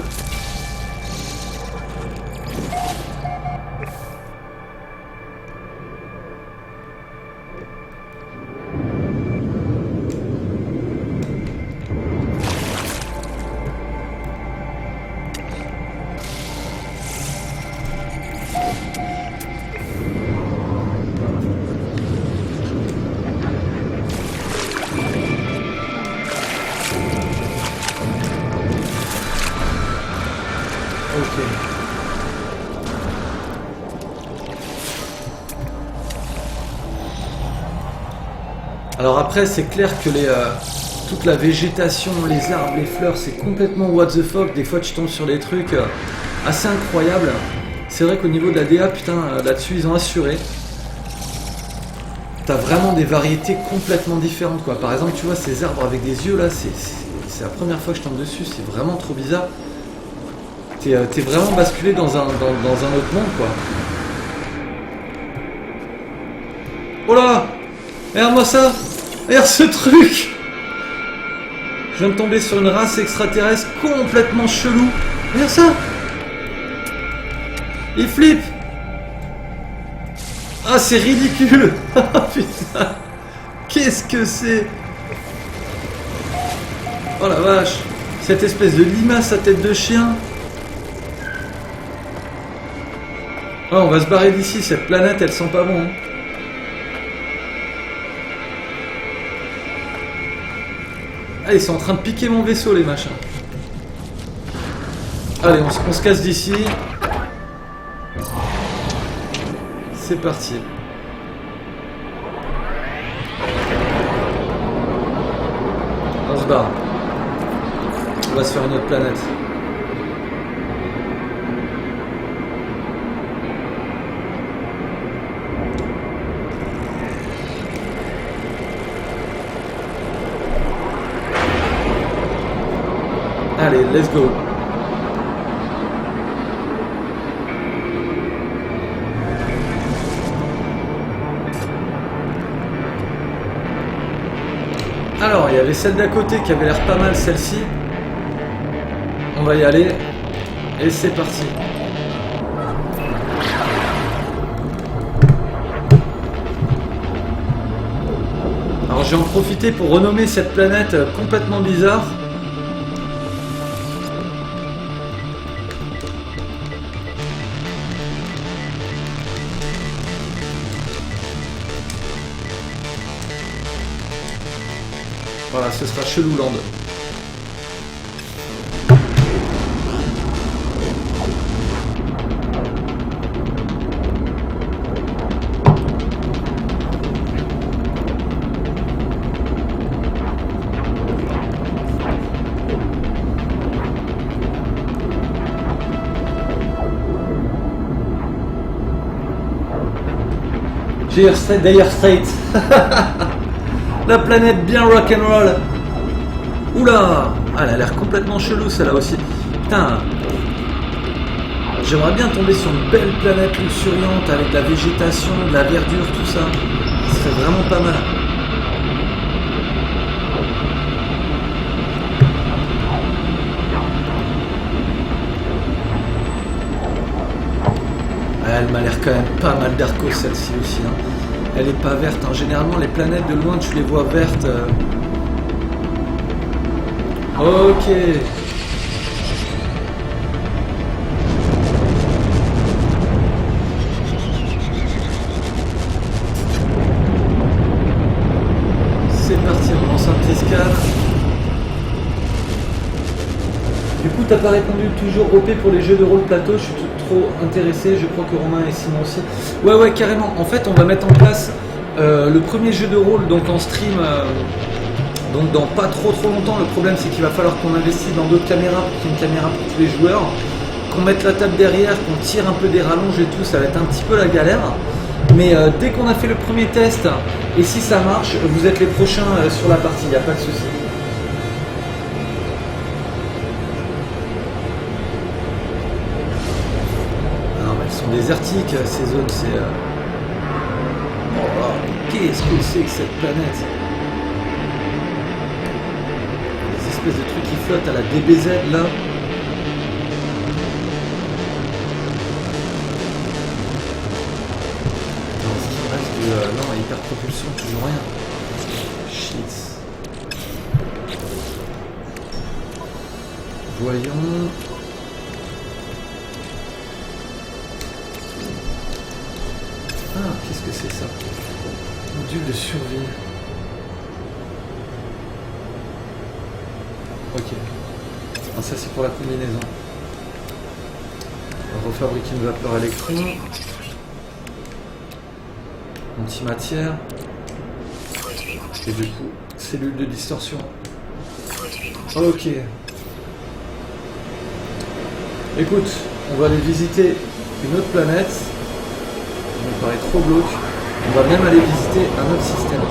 Speaker 1: Alors après c'est clair que toute la végétation, les arbres, les fleurs, c'est complètement what the fuck. Des fois tu tombes sur des trucs assez incroyables. C'est vrai qu'au niveau de la DA, putain, là-dessus ils ont assuré. T'as vraiment des variétés complètement différentes quoi. Par exemple tu vois ces arbres avec des yeux là, c'est la première fois que je tombe dessus, c'est vraiment trop bizarre. T'es vraiment basculé dans un autre monde quoi. Oh là! Regarde-moi ça! Regarde ce truc! Je viens de tomber sur une race extraterrestre complètement chelou. Regarde ça! Il flippe! Ah, c'est ridicule! Putain! Qu'est-ce que c'est? Oh la vache! Cette espèce de limace à tête de chien! Oh, on va se barrer d'ici, cette planète elle sent pas bon. Hein. Ah, ils sont en train de piquer mon vaisseau, les machins. Allez, on se casse d'ici. C'est parti. On se barre. On va se faire une autre planète. Allez, let's go. Alors, il y avait celle d'à côté qui avait l'air pas mal, celle-ci. On va y aller. Et c'est parti. Alors, j'ai en profité pour renommer cette planète complètement bizarre. Voilà, ce sera Chelouland. Dire Straits. La planète bien rock'n'roll. Oula. Ah, elle a l'air complètement chelou celle-là aussi. Putain. J'aimerais bien tomber sur une belle planète luxuriante avec de la végétation, de la verdure, tout ça. Ce serait vraiment pas mal. Elle m'a l'air quand même pas mal d'arco celle-ci aussi. Hein. Elle est pas verte. Hein. Généralement les planètes de loin tu les vois vertes. Ok. C'est parti, on lance un Triscale. Du coup, t'as pas répondu toujours OP pour les jeux de rôle plateau, je suis trop intéressé, je crois que Romain et Simon aussi. Ouais, carrément. En fait, on va mettre en place le premier jeu de rôle donc en stream, donc dans pas trop longtemps. Le problème, c'est qu'il va falloir qu'on investisse dans d'autres caméras pour qu'il y ait une caméra pour tous les joueurs, qu'on mette la table derrière, qu'on tire un peu des rallonges et tout, ça va être un petit peu la galère. Mais dès qu'on a fait le premier test, et si ça marche, vous êtes les prochains sur la partie, il n'y a pas de souci. Désertique ces zones, c'est oh, qu'est-ce que c'est que cette planète? Des espèces de trucs qui flottent à la DBZ là. Non, ce qui reste du non, hyperpropulsion, toujours rien. Shit. Voyons. Ah, qu'est-ce que c'est ça? Module de survie. Ok. Ah, ça c'est pour la combinaison. On va refabriquer une vapeur à l'électron. Antimatière. Et du coup, cellule de distorsion. Ok. Écoute, on va aller visiter une autre planète. Ça me paraît trop glauque. On va même aller visiter un autre système.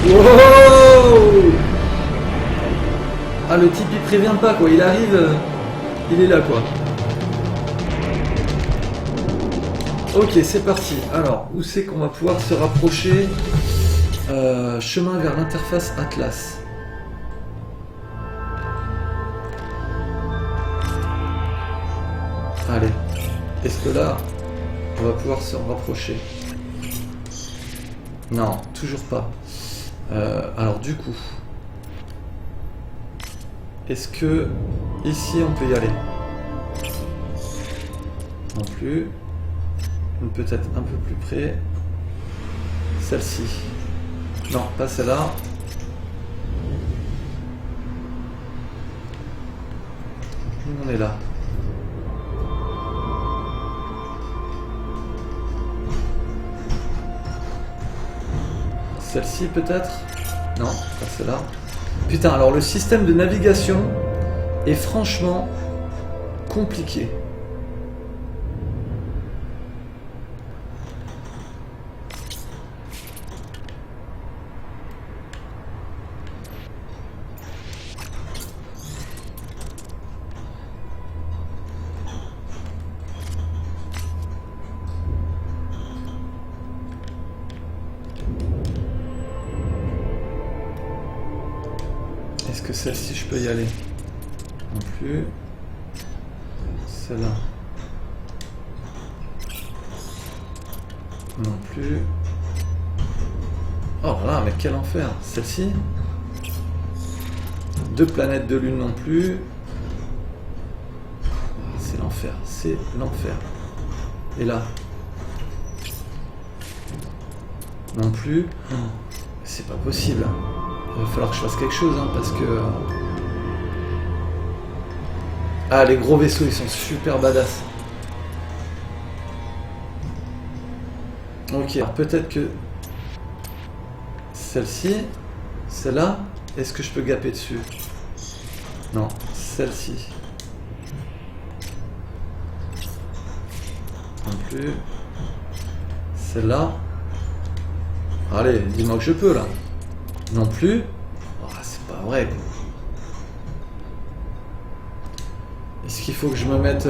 Speaker 1: Wow! Ah, le type il prévient pas quoi, il arrive, il est là quoi. Ok, c'est parti. Alors, où c'est qu'on va pouvoir se rapprocher? Chemin vers l'interface Atlas. Allez. Est-ce que là, on va pouvoir se rapprocher? Non, toujours pas. Alors du coup, est-ce que ici on peut y aller? Non plus. Peut-être un peu plus près. Celle-ci. Non, pas celle-là. On est là. Celle-ci peut-être? Non, pas celle-là. Putain, alors le système de navigation est franchement compliqué. Est-ce que celle-ci je peux y aller? Non plus. Celle-là. Non plus. Oh là, mais quel enfer. Celle-ci. Deux planètes de lune non plus. C'est l'enfer. C'est l'enfer. Et là. Non plus. C'est pas possible. Il va falloir que je fasse quelque chose, hein, parce que... Ah, les gros vaisseaux, ils sont super badass. Ok, alors peut-être que... Celle-ci. Celle-là. Est-ce que je peux gaper dessus? Non. Celle-ci. Non plus. Celle-là. Allez, dis-moi que je peux là. Non plus. Oh, c'est pas vrai quoi. Est-ce qu'il faut que je me mette...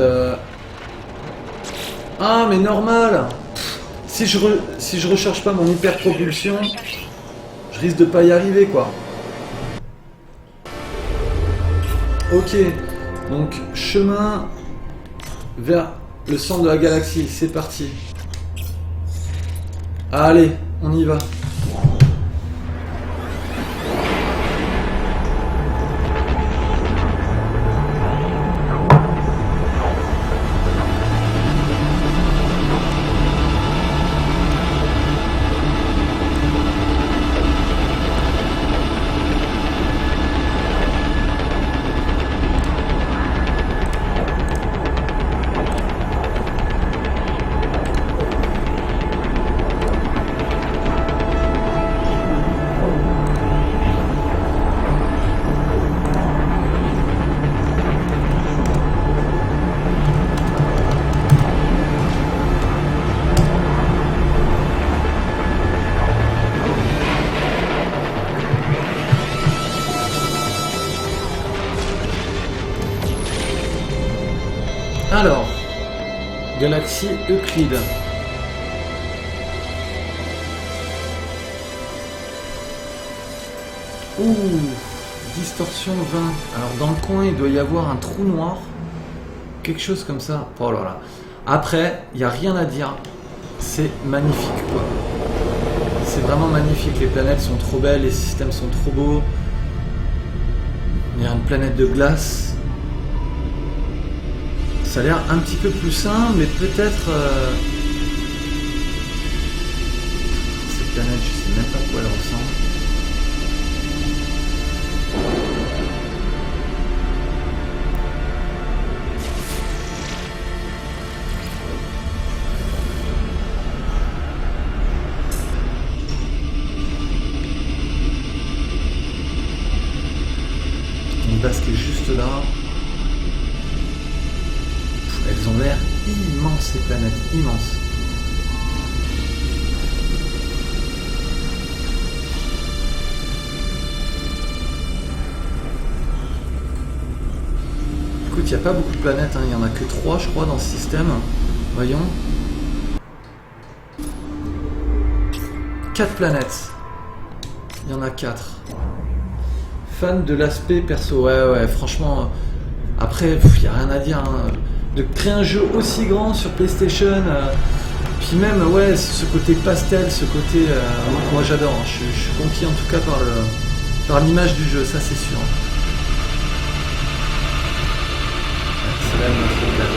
Speaker 1: Ah mais normal. Si je recharge pas mon hyper propulsion, je risque de pas y arriver quoi. Ok. Donc chemin vers le centre de la galaxie. C'est parti. Allez, on y va. Alors, Galaxie Euclide. Ouh, distorsion 20. Alors dans le coin, il doit y avoir un trou noir. Quelque chose comme ça. Oh là là. Après, il n'y a rien à dire. C'est magnifique quoi. C'est vraiment magnifique. Les planètes sont trop belles, les systèmes sont trop beaux. Il y a une planète de glace. Ça a l'air un petit peu plus sain, mais peut-être... Cette planète, je sais même pas à quoi elle ressemble. Une base qui est juste là. Elles ont l'air immenses ces planètes, immenses. Écoute, il n'y a pas beaucoup de planètes, hein. Il n'y en a que 3 je crois dans ce système. Voyons. 4 planètes. Il y en a 4. Fan de l'aspect perso, ouais, franchement, après, il n'y a rien à dire, hein. De créer un jeu aussi grand sur PlayStation, puis même, ouais, ce côté pastel, ce côté, moi j'adore, hein. Je suis conquis en tout cas par l'image du jeu, ça c'est sûr. C'est là notre place.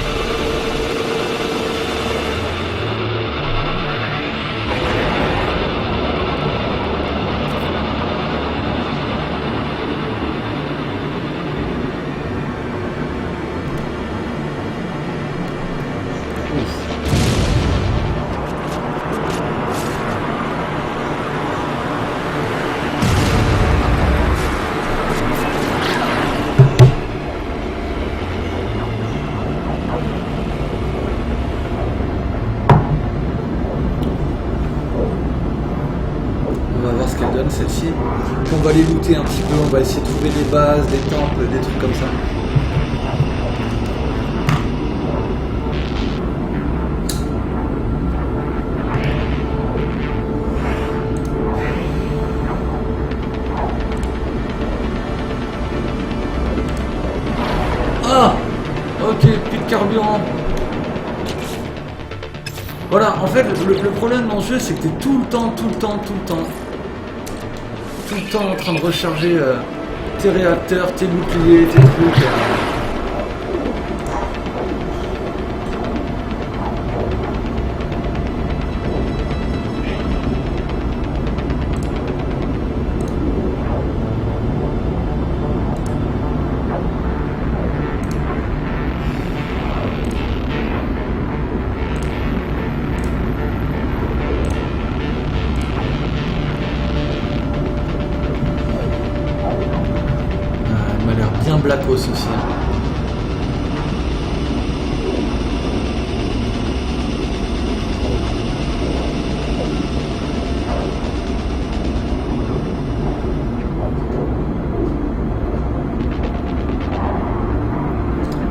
Speaker 1: Celle-ci, puis on va les looter un petit peu, on va essayer de trouver des bases, des temples, des trucs comme ça. Ah, ok, plus de carburant. Voilà, en fait, le problème dans ce jeu, c'est que t'es tout le temps en train de recharger tes réacteurs, tes boucliers, tes trucs. aussi.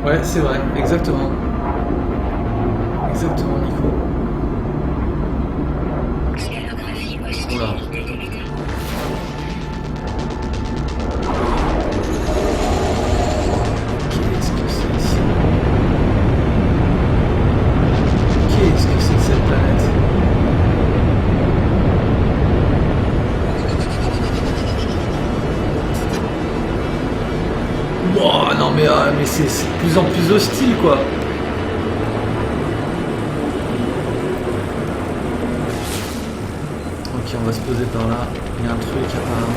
Speaker 1: Ouais, c'est vrai, exactement. Exactement, Nico.
Speaker 2: Scénographie
Speaker 1: Oula.
Speaker 2: hostilité détectée.
Speaker 1: Qu'est-ce que c'est ici? Qu'est-ce que c'est que cette planète? Wow, non mais c'est de plus en plus hostile quoi. Ok, on va se poser par là. Il y a un truc apparemment.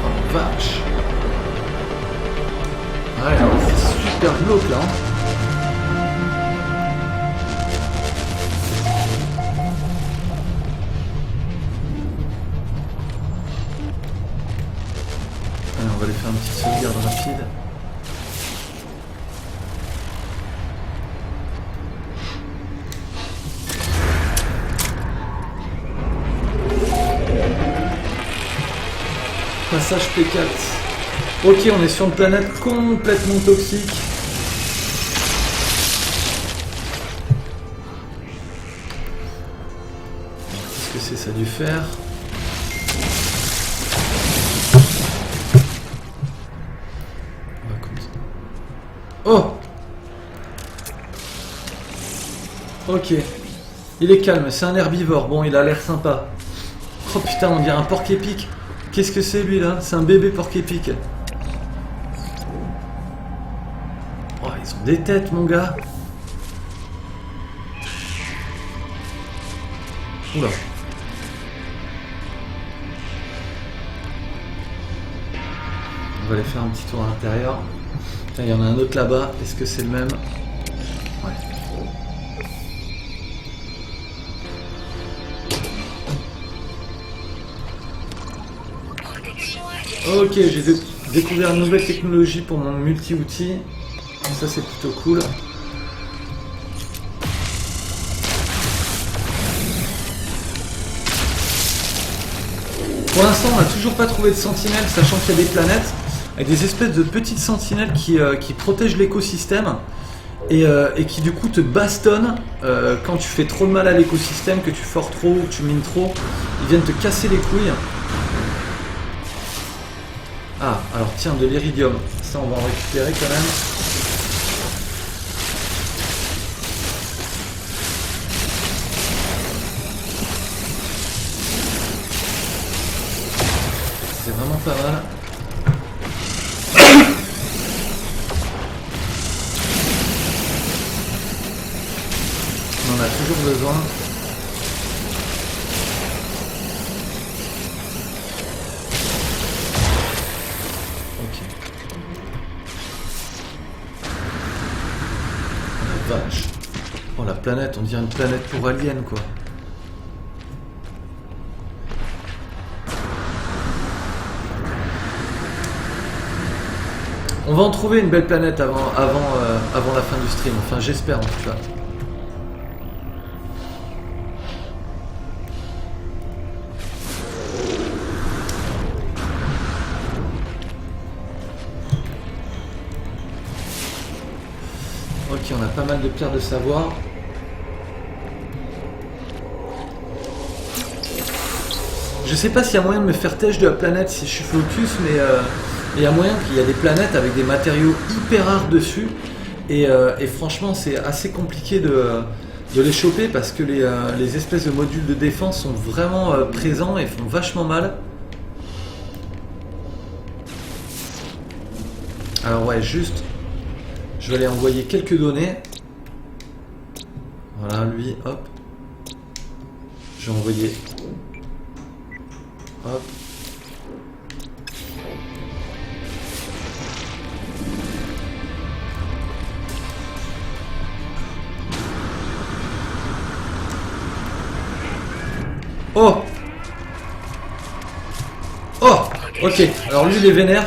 Speaker 1: Oh vache. Ouais, c'est super glauque là. Hein. Allez, on va aller faire une petite sauvegarde rapide. Passage P4. Ok, on est sur une planète complètement toxique. Qu'est-ce que c'est ça a dû faire? On va comme ça. Oh! Ok. Il est calme, c'est un herbivore. Bon, il a l'air sympa. Oh putain, on dirait un porc épic. Qu'est-ce que c'est lui là? C'est un bébé porc épic. Oh, ils ont des têtes, mon gars. Oula. On va aller faire un petit tour à l'intérieur. Il y en a un autre là-bas. Est-ce que c'est le même? Ouais.
Speaker 2: Protection aviation.
Speaker 1: Ok, j'ai découvert une nouvelle technologie pour mon multi-outil. Ça, c'est plutôt cool. Pour l'instant, on n'a toujours pas trouvé de sentinelles, sachant qu'il y a des planètes avec des espèces de petites sentinelles qui protègent l'écosystème et qui du coup te bastonnent quand tu fais trop de mal à l'écosystème, que tu fores trop ou que tu mines trop. Ils viennent te casser les couilles. Ah, alors tiens, de l'iridium. Ça, on va en récupérer quand même. C'est vraiment pas mal. On en a toujours besoin. Ok. Oh la vache. Oh la planète, on dirait une planète pour aliens quoi. On va en trouver une belle planète avant la fin du stream, enfin j'espère en tout cas. Ok, on a pas mal de pierres de savoir. Je sais pas s'il y a moyen de me faire têche de la planète si je suis focus, mais il y a moyen qu'il y a des planètes avec des matériaux hyper rares dessus. Et franchement, c'est assez compliqué de les choper parce que les espèces de modules de défense sont vraiment présents et font vachement mal. Alors ouais, juste, je vais aller envoyer quelques données. Voilà, lui, hop. Je vais envoyer... Hop. Oh. Oh. Ok, alors lui il est vénère.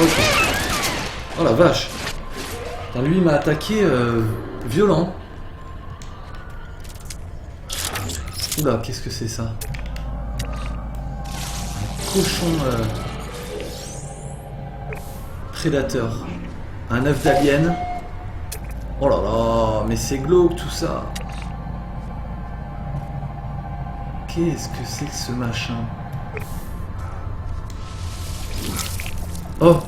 Speaker 1: Ok. Oh la vache. Putain, lui il m'a attaqué violent. Oula, qu'est-ce que c'est ça? Un cochon prédateur. Un œuf d'alien. Oh là là, mais c'est glauque tout ça. Qu'est-ce que c'est que ce machin? Oh.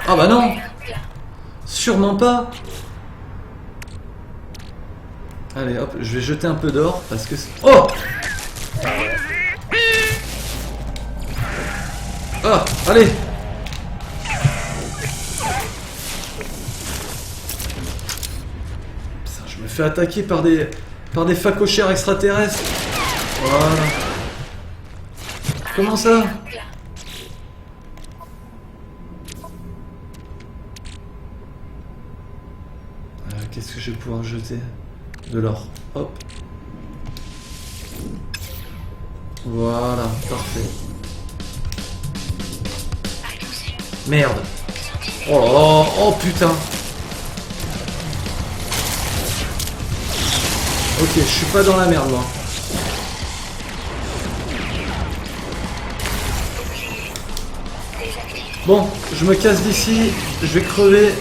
Speaker 1: Ah bah non. Sûrement pas. Allez hop, je vais jeter un peu d'or parce que... Oh. Ah, allez. Putain, je me fais attaquer par des phacochères extraterrestres. Voilà. Comment ça? Qu'est-ce que je vais pouvoir jeter? De l'or. Hop. Voilà, parfait. Merde. Oh là là, oh putain. Ok, je suis pas dans la merde moi. Bon, je me casse d'ici, je vais crever.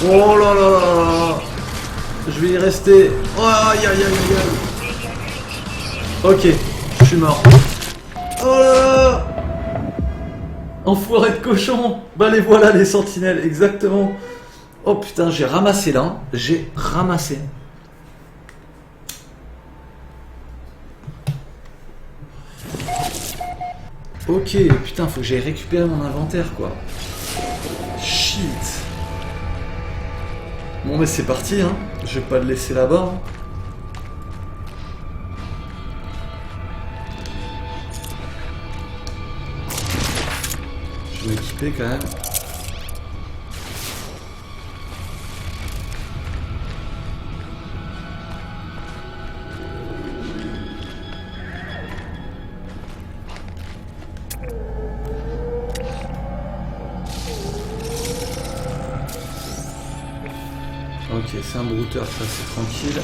Speaker 1: Oh là là là là. Je vais y rester. Oh, aïe aïe aïe aïe. Ok, je suis mort. Oh là là. Enfoiré de cochon. Bah les voilà les sentinelles, exactement. Oh putain, j'ai ramassé là. J'ai ramassé. Ok, putain, faut que j'aille récupérer mon inventaire quoi. Shit. Bon mais c'est parti hein, je vais pas le laisser là-bas. Je vais m'équiper quand même. Ok, c'est un brouteur, ça c'est tranquille.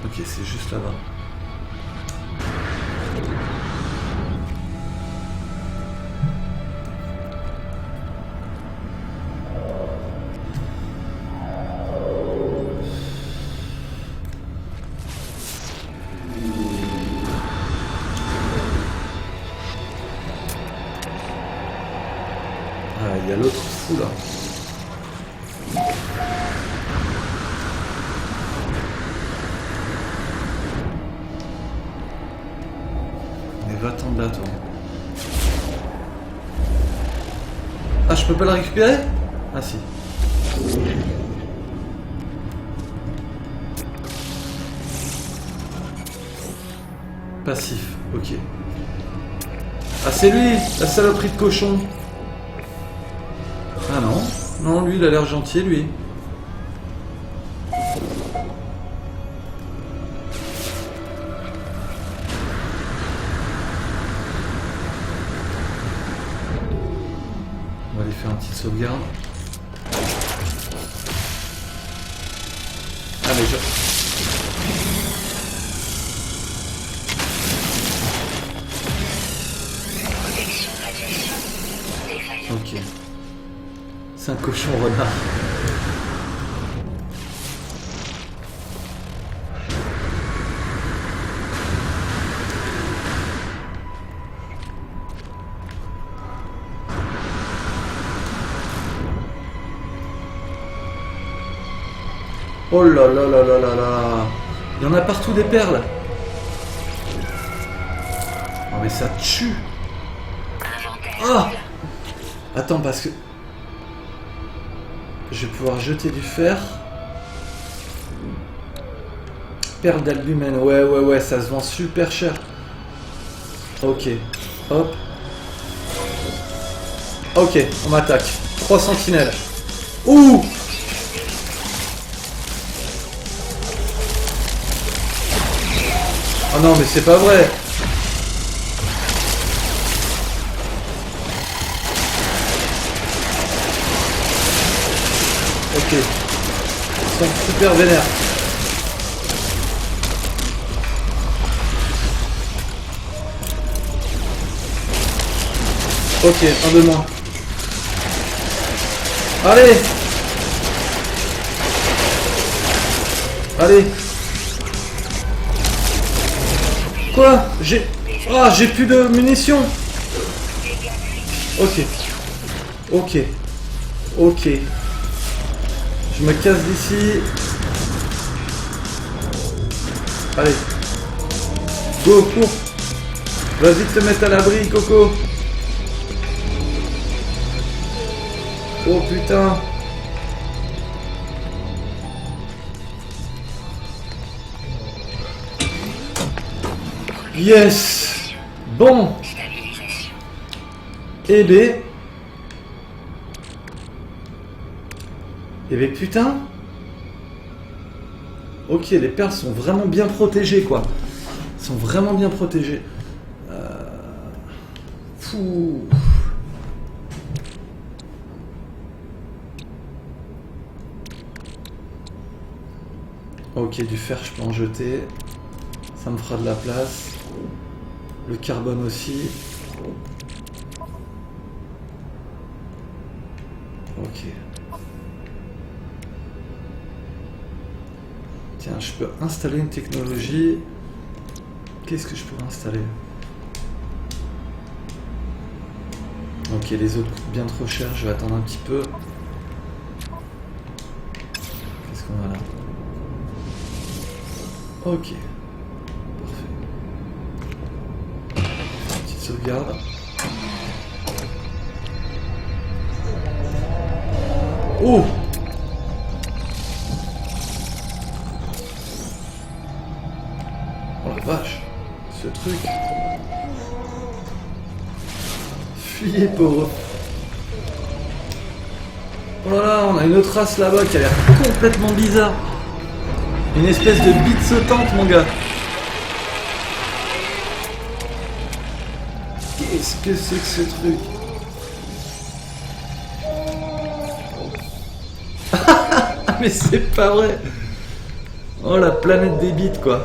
Speaker 1: Ok, c'est juste là-bas. Il y a l'autre fou là. Mais va-t'en de là toi. Ah je peux pas la récupérer? Ah si. Passif, ok. Ah c'est lui, la saloperie de cochon. Ah non, non lui il a l'air gentil lui. On va aller faire une petite sauvegarde. Ah mais je... Ok. C'est un cochon renard. Oh là là là là là là. Il y en a partout des perles. Oh mais ça tue. Ah. Attends parce que... Je vais pouvoir jeter du fer. Perle d'albumène, ouais, ça se vend super cher. Ok, hop. Ok, on m'attaque. 3 sentinelles. Ouh! Oh non, mais c'est pas vrai! Ok. Ils sont super vénères. Ok, un de moins. Allez! Allez! Quoi? J'ai plus de munitions! Ok. Ok. Ok. Je me casse d'ici. Allez. Go, cours. Vas-y te mettre à l'abri, Coco. Oh putain. Yes. Bon.
Speaker 2: Stabilisation.
Speaker 1: Eh ben. Eh ben putain. Ok, les perles sont vraiment bien protégées, quoi. Elles sont vraiment bien protégées. Fou. Ok, du fer, je peux en jeter. Ça me fera de la place. Le carbone aussi. Ok. Tiens, je peux installer une technologie. Qu'est-ce que je peux installer? Ok, les autres coûtent bien trop cher. Je vais attendre un petit peu. Qu'est-ce qu'on a là? Ok. Parfait. Petite sauvegarde. Oh! Oh la vache! Ce truc! Fuyez pauvre! Oh là là, on a une autre race là-bas qui a l'air complètement bizarre! Une espèce de bite sautante, mon gars! Qu'est-ce que c'est que ce truc? Mais c'est pas vrai! Oh la planète des bites, quoi!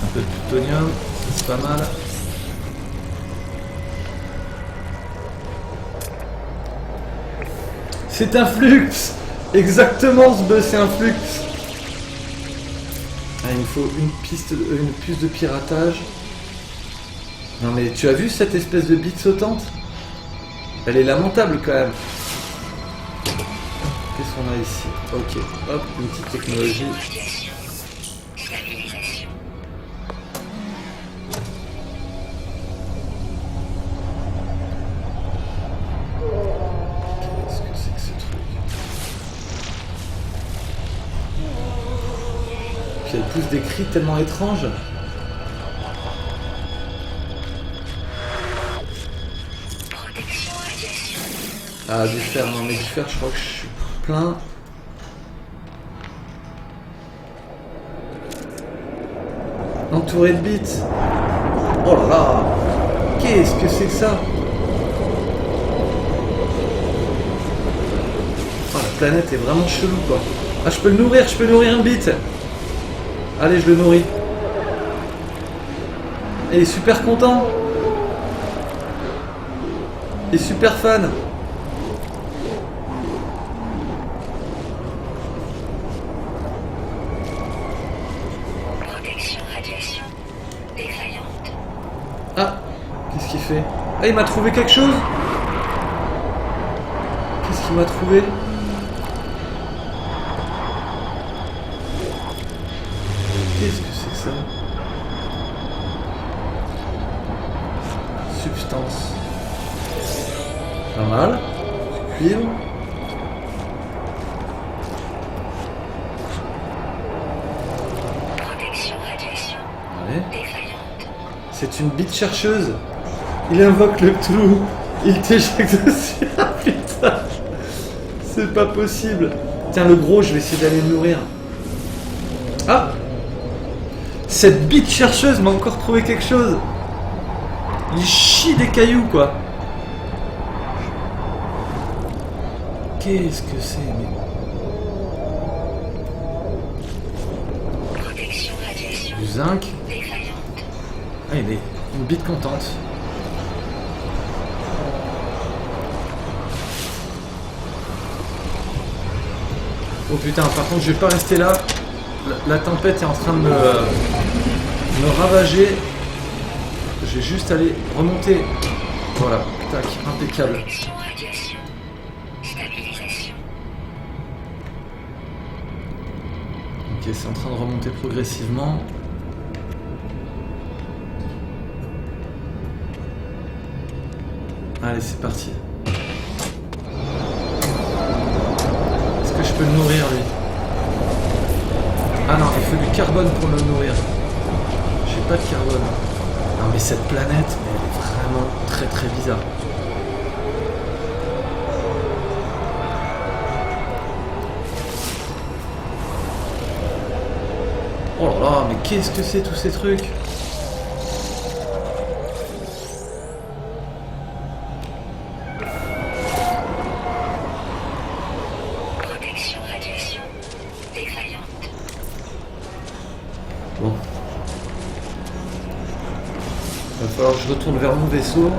Speaker 1: Un peu de plutonium, c'est pas mal. C'est un flux! Exactement, ce bœuf, c'est un flux! Ah, il me faut une puce de piratage. Non mais tu as vu cette espèce de bite sautante? Elle est lamentable quand même. Qu'est-ce qu'on a ici? Ok, hop, une petite technologie.
Speaker 2: Stabilisation.
Speaker 1: Qu'est-ce que c'est que ce truc? Puis elle pousse des cris tellement étranges.
Speaker 2: Protection radiation.
Speaker 1: Ah, du fer, non mais du fer, je crois que je suis plein. Entouré de bites. Oh là là! Qu'est-ce que c'est que ça? Oh, la planète est vraiment chelou, quoi. Ah, je peux le nourrir, je peux nourrir un bite. Allez, je le nourris. Et il est super content. Il est super fan.
Speaker 2: Protection radiation. Défaillante.
Speaker 1: Ah, qu'est-ce qu'il fait? Ah, il m'a trouvé quelque chose? Qu'est-ce qu'il m'a trouvé? Qu'est-ce que c'est que ça? distance. Pas mal. Cuivre.
Speaker 2: Protection radiation
Speaker 1: Ouais.
Speaker 2: défaillante.
Speaker 1: C'est une bite chercheuse. Il invoque le Cthulhu. Il t'éjecte dessus. Ah putain. C'est pas possible. Tiens, le gros, je vais essayer d'aller le nourrir. Ah. Cette bite chercheuse m'a encore trouvé quelque chose. Il chie des cailloux, quoi. Qu'est-ce que c'est, mais...
Speaker 2: Protection radiation
Speaker 1: Du zinc.
Speaker 2: défaillante.
Speaker 1: Ah, il est une bite contente. Oh putain, par contre, je vais pas rester là. La tempête est en train de me ravager. Je vais juste aller remonter. Voilà, tac, impeccable.
Speaker 2: Protection radiation. Stabilisation.
Speaker 1: Ok, c'est en train de remonter progressivement. Allez, c'est parti. Est-ce que je peux le nourrir, lui? Ah non, il faut du carbone pour le nourrir. J'ai pas de carbone. Non mais cette planète, mais elle est vraiment très très bizarre. Oh là là, mais qu'est-ce que c'est tous ces trucs?
Speaker 2: Protection radiation défaillante.
Speaker 1: Bon. Il va falloir que je retourne vers mon vaisseau.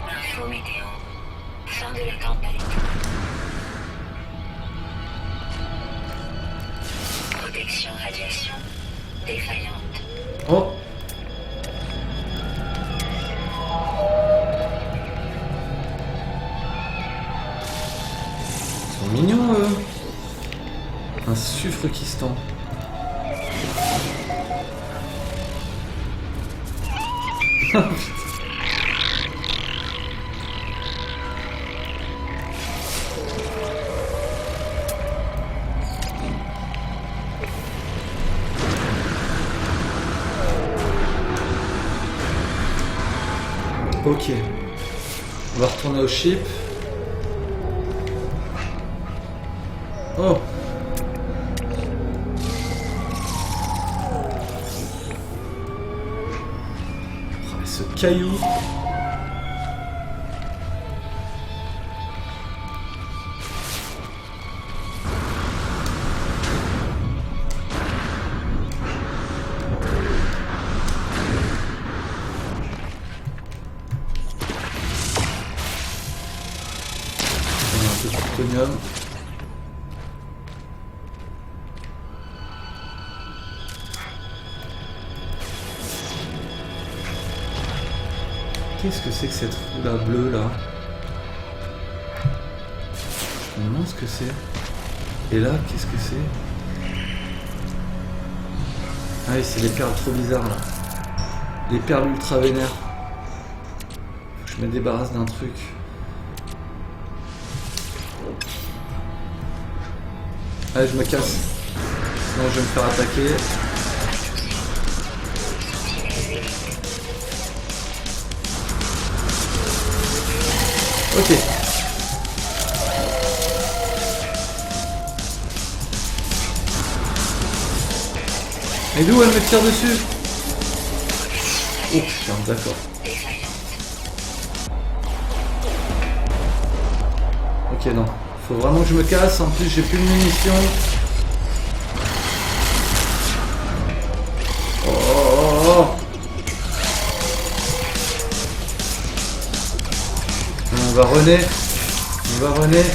Speaker 2: Info météo. Fin de la tempête. Protection radiation défaillante.
Speaker 1: Oh! Ils sont mignons, eux. Un sucre qui se tend. Ok. On va retourner au ship. Oh! Oh, mais ce caillou. On a un peu de plutonium. Qu'est-ce que c'est que cette roue-là bleue là? Je me demande ce que c'est. Et là, qu'est-ce que c'est? Ah oui, c'est les perles trop bizarres là. Les perles ultra vénères. Faut que je me débarrasse d'un truc. Allez, je me casse. Sinon, je vais me faire attaquer. Ok. Et d'où elle me tire dessus? Oh putain, d'accord. Ok, non. Faut vraiment que je me casse. En plus, j'ai plus de munitions. Oh, oh, oh, oh. On va runner. On va runner.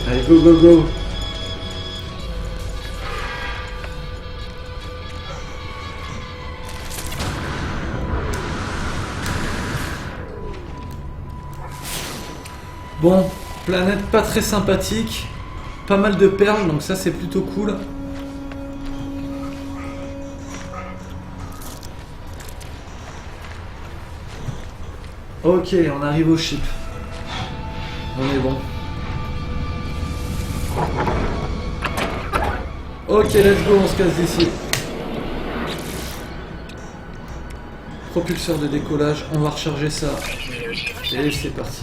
Speaker 1: Allez, go, go, go. Bon, planète pas très sympathique. Pas mal de perles, donc ça c'est plutôt cool. Ok, on arrive au ship. On est bon. Ok, let's go, on se casse d'ici. Propulseur de décollage, on va recharger ça. Et c'est parti.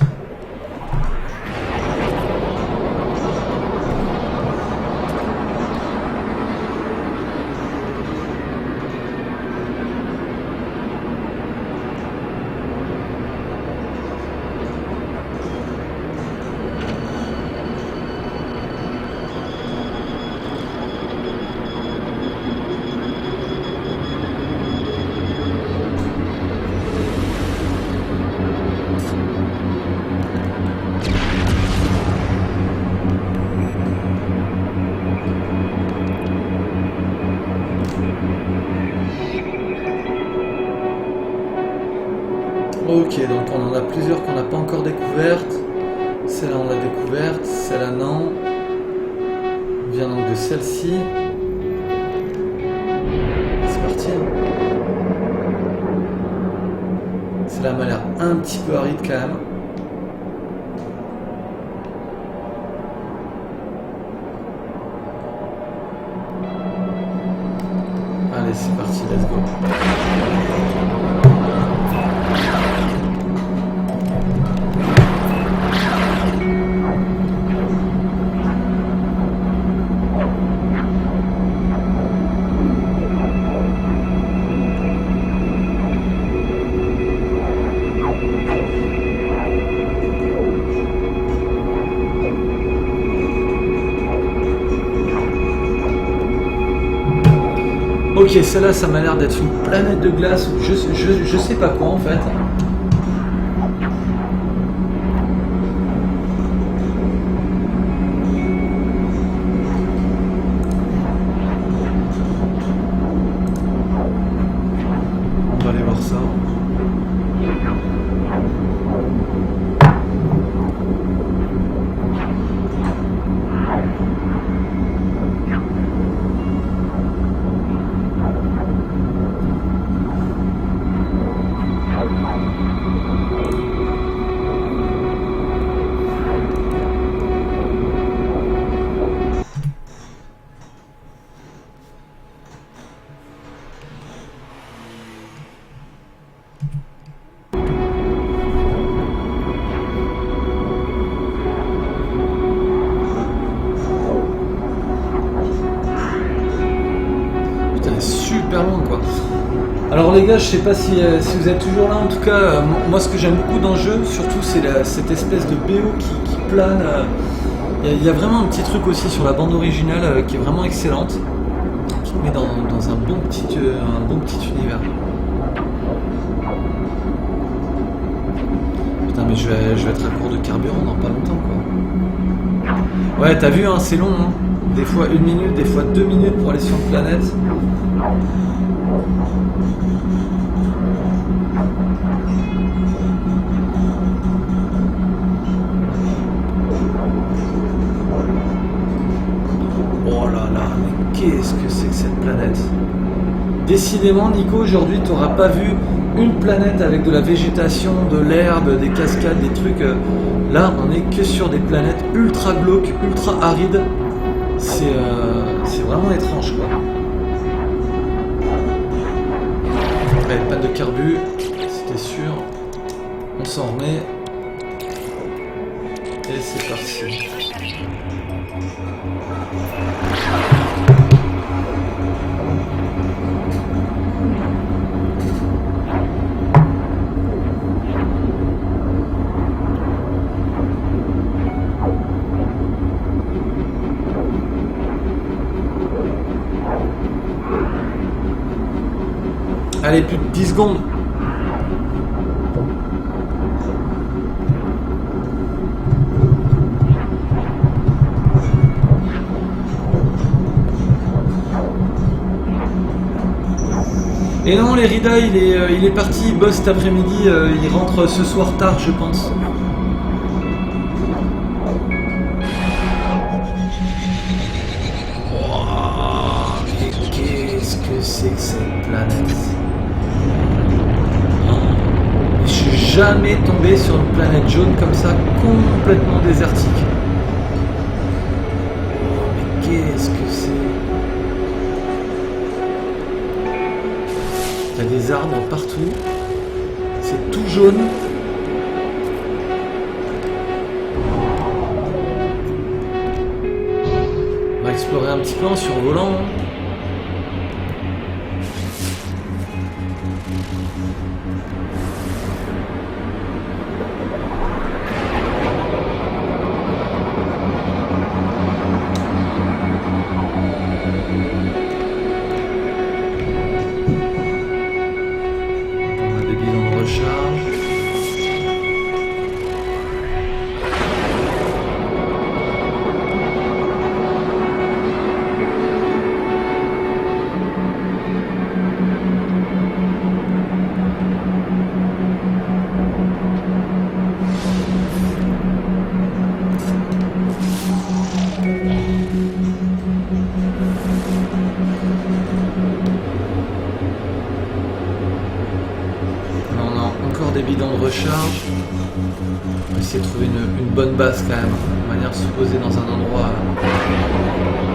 Speaker 1: Ok, donc on en a plusieurs qu'on n'a pas encore découvertes. Celle-là on l'a découverte, celle-là non. On vient donc de celle-ci. C'est parti. Celle-là m'a l'air un petit peu aride quand même. Allez, c'est parti, let's go. Ok, celle-là, ça m'a l'air d'être une planète de glace, je sais pas quoi en fait. On va aller voir ça. Super loin quoi. Alors les gars, je sais pas si vous êtes toujours là, en tout cas, moi ce que j'aime beaucoup dans le jeu, surtout c'est cette espèce de BO qui plane. Il y a vraiment un petit truc aussi sur la bande originale qui est vraiment excellente, qui te met dans un bon petit univers. Putain mais je vais être à court de carburant dans pas longtemps quoi. Ouais, t'as vu hein, c'est long hein. Des fois 1 minute, des fois 2 minutes pour aller sur une planète. Oh là là, mais qu'est-ce que c'est que cette planète? Décidément, Nico, aujourd'hui, tu n'auras pas vu une planète avec de la végétation, de l'herbe, des cascades, des trucs. Là, on est que sur des planètes ultra glauques, ultra arides. C'est vraiment étrange, quoi. Ouais, pas de carbu, c'était sûr. On s'en remet. Et c'est parti. Allez, plus de 10 secondes. Et non, les Rida, il est parti, il bosse cet après-midi, il rentre ce soir tard, je pense. que c'est que cette planète? Je suis jamais tombé sur une planète jaune comme ça, complètement désertique. Oh, mais qu'est-ce que c'est? Il y a des arbres partout. C'est tout jaune. On va explorer un petit peu en survolant. On a des bidons de recharge. On a encore des bidons de recharge. On va essayer de trouver une bonne base quand même, de manière de se poser dans un endroit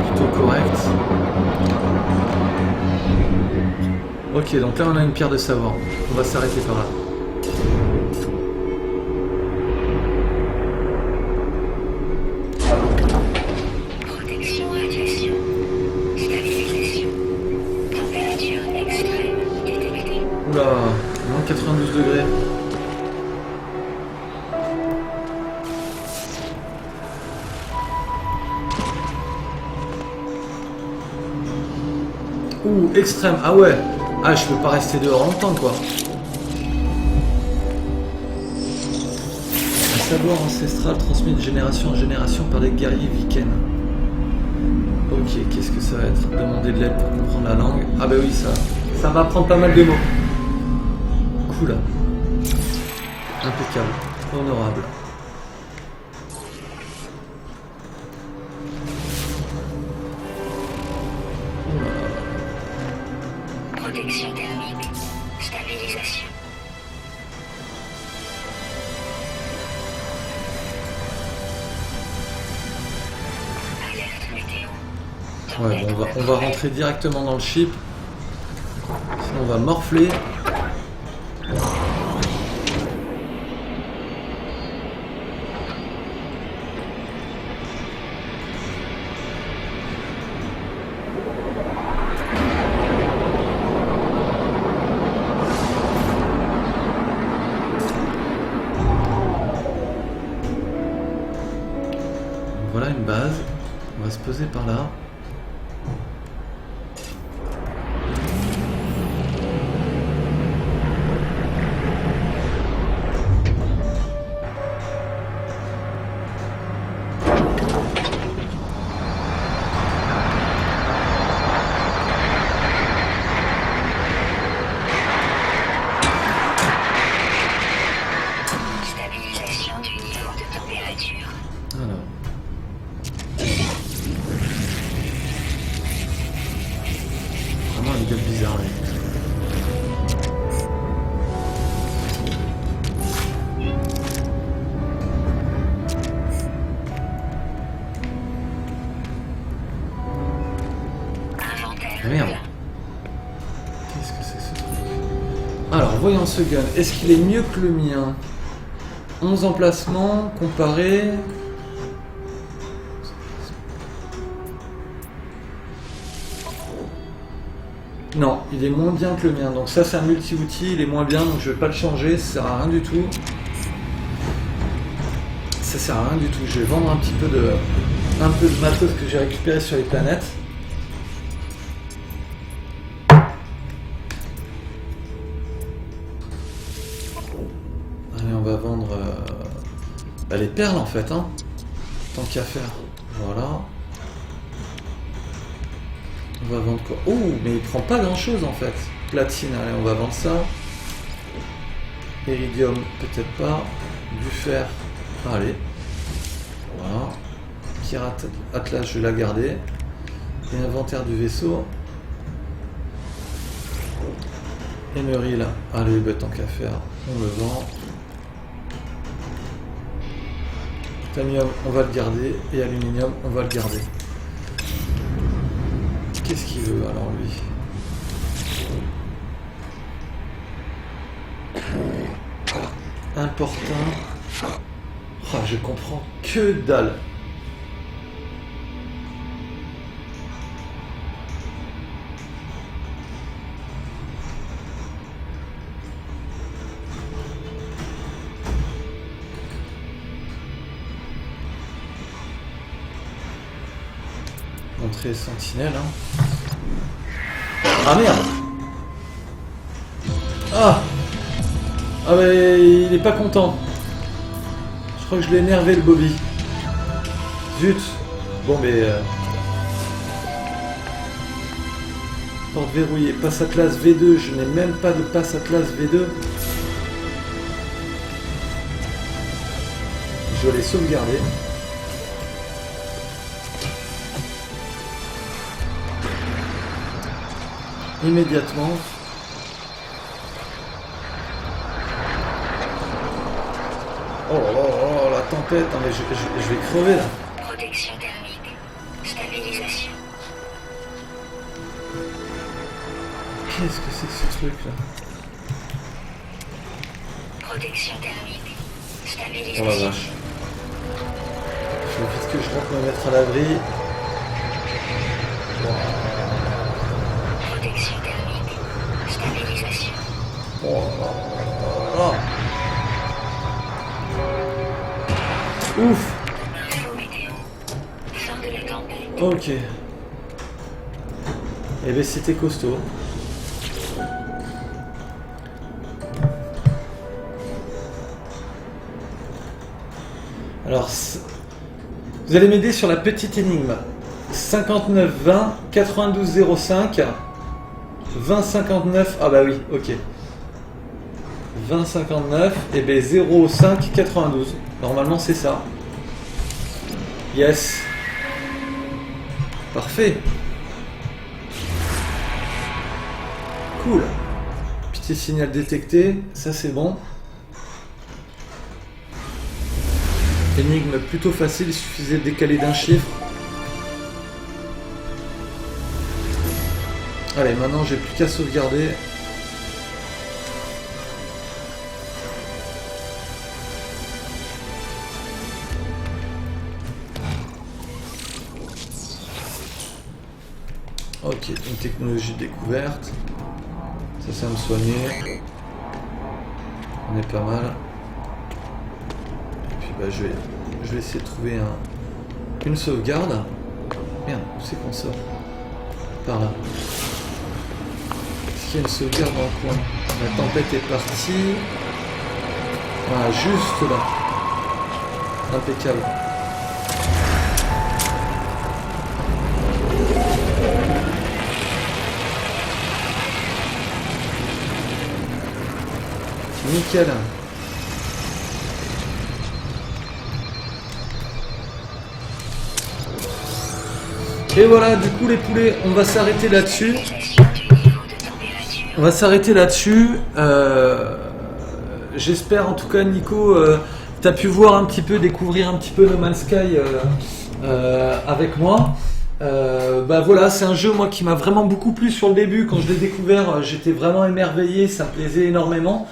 Speaker 1: plutôt correct. Ok, donc là on a une pierre de savoir. On va s'arrêter par là.
Speaker 2: Protection radiation. Stabilisation. Température extrême détectée.
Speaker 1: Oula, moins 92 degrés. Ouh, extrême, ah ouais. Ah, je peux pas rester dehors longtemps quoi. Un savoir ancestral transmis de génération en génération par des guerriers vikings. Ok, qu'est-ce que ça va être? Demander de l'aide pour comprendre la langue. Ah bah oui, ça m'apprend pas mal de mots. Cool. Impeccable. Honorable.
Speaker 2: Protection thermique. Stabilisation. Alerte météo.
Speaker 1: Ouais, bon, on va rentrer directement dans le ship. Sinon on va morfler. Voilà une base. On va se poser par là.
Speaker 2: Stabilisation du niveau de température.
Speaker 1: Alors. Vraiment un gars bizarre lui.
Speaker 2: Inventaire.
Speaker 1: Merde. Qu'est-ce que c'est que ce truc? Alors, voyons ce gun. Est-ce qu'il est mieux que le mien? 11 emplacements, comparé. Non, il est moins bien que le mien. Donc ça, c'est un multi-outil, il est moins bien, donc je vais pas le changer, ça sert à rien du tout. Ça sert à rien du tout. Je vais vendre un peu de matos que j'ai récupéré sur les planètes. Allez, on va vendre les perles en fait, hein. Tant qu'à faire. Voilà. On va vendre quoi? Oh, mais il prend pas grand chose en fait. Platine, allez, on va vendre ça. Iridium, peut-être pas. Du fer, allez. Voilà. Pirate Atlas, je vais la garder. Et inventaire du vaisseau. Emeril, allez, bah, tant qu'à faire, on le vend. Titanium, on va le garder. Et aluminium, on va le garder. Qu'est-ce qu'il veut alors lui? Important. Oh, je comprends que dalle. Entrée sentinelle, hein. Ah merde. Ah. Ah bah il est pas content. Je crois que je l'ai énervé le Bobby. Zut. Bon mais... Porte verrouillée. Passe Atlas V2. Je n'ai même pas de passe Atlas V2. Je vais les sauvegarder. Immédiatement. Oh là là là, la tempête, hein, mais je vais crever là.
Speaker 2: Protection thermique. Stabilisation.
Speaker 1: Qu'est-ce que c'est que ce truc là?
Speaker 2: Protection thermique.
Speaker 1: Oh la
Speaker 2: Stabilisation.
Speaker 1: vache. Il faut vite que je rentre me mettre à l'abri.
Speaker 2: Protection thermique. Stabilisation.
Speaker 1: Oh là là là là. Ouf.
Speaker 2: Info météo. Fin de la tempête.
Speaker 1: Ok. Eh ben c'était costaud. Alors, vous allez m'aider sur la petite énigme. 59 20 92 05 20 59. Ah bah oui, ok. 20 59 et ben 05 92. Normalement c'est ça. Yes. Parfait. Cool. Petit signal détecté, ça c'est bon. Énigme plutôt facile, il suffisait de décaler d'un chiffre. Allez, maintenant j'ai plus qu'à sauvegarder. Ok, une technologie découverte. Ça me soigner. On est pas mal. Et puis bah je vais essayer de trouver une sauvegarde. Merde, où c'est qu'on sort? Par là. Est-ce qu'il y a une sauvegarde dans le coin? La tempête est partie. Voilà, juste là. Impeccable. Nickel. Et voilà, du coup les poulets, on va s'arrêter là-dessus.
Speaker 2: Stabilisation du niveau de température.
Speaker 1: On va s'arrêter là-dessus. J'espère en tout cas, Nico, tu as pu voir un petit peu, découvrir un petit peu No Man's Sky avec moi. Bah voilà, c'est un jeu moi qui m'a vraiment beaucoup plu sur le début. Quand je l'ai découvert, j'étais vraiment émerveillé, ça me plaisait énormément.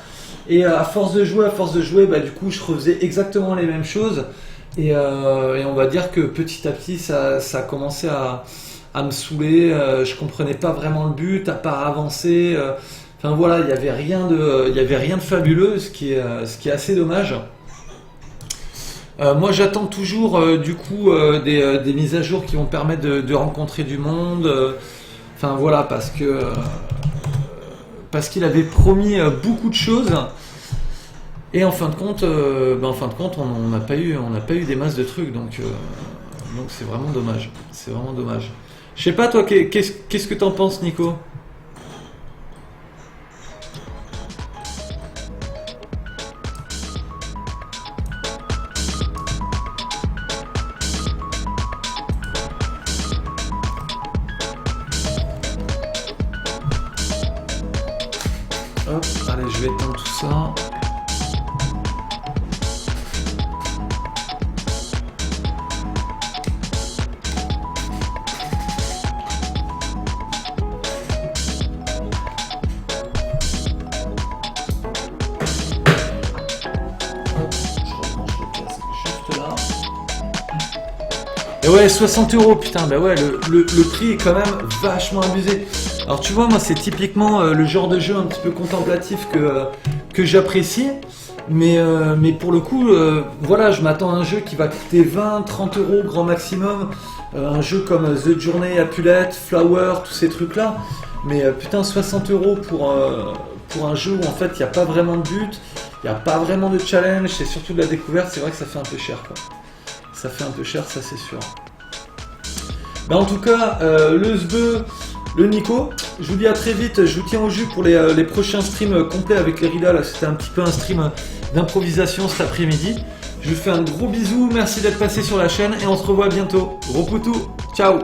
Speaker 1: Et à force de jouer, bah du coup je refaisais exactement les mêmes choses. Et on va dire que petit à petit ça a commencé à me saouler. Je comprenais pas vraiment le but, à part avancer. Enfin voilà, il y avait rien de fabuleux, ce qui est assez dommage. Moi j'attends toujours du coup des mises à jour qui vont permettre de rencontrer du monde. Enfin voilà, parce qu'il avait promis beaucoup de choses. Et en fin de compte, on n'a pas eu des masses de trucs, donc c'est vraiment dommage. C'est vraiment dommage. Je sais pas toi, qu'est-ce que t'en penses, Nico? Hop, allez, je vais éteindre tout ça. Et ouais, 60 €, putain, bah ouais, le prix est quand même vachement abusé. Alors tu vois, moi c'est typiquement le genre de jeu un petit peu contemplatif que j'apprécie. Mais pour le coup, voilà, je m'attends à un jeu qui va coûter 20-30 € grand maximum. Un jeu comme The Journey, Apulette, Flower, tous ces trucs-là. Mais putain, 60 € pour un jeu où en fait il n'y a pas vraiment de but, il n'y a pas vraiment de challenge, c'est surtout de la découverte, c'est vrai que ça fait un peu cher quoi. Ça fait un peu cher, ça c'est sûr. Bah en tout cas, le Sbeu, le Nico, je vous dis à très vite, je vous tiens au jus pour les prochains streams complets avec les Rida. Là c'était un petit peu un stream d'improvisation cet après-midi. Je vous fais un gros bisou, merci d'être passé sur la chaîne et on se revoit bientôt. Gros poutou, ciao.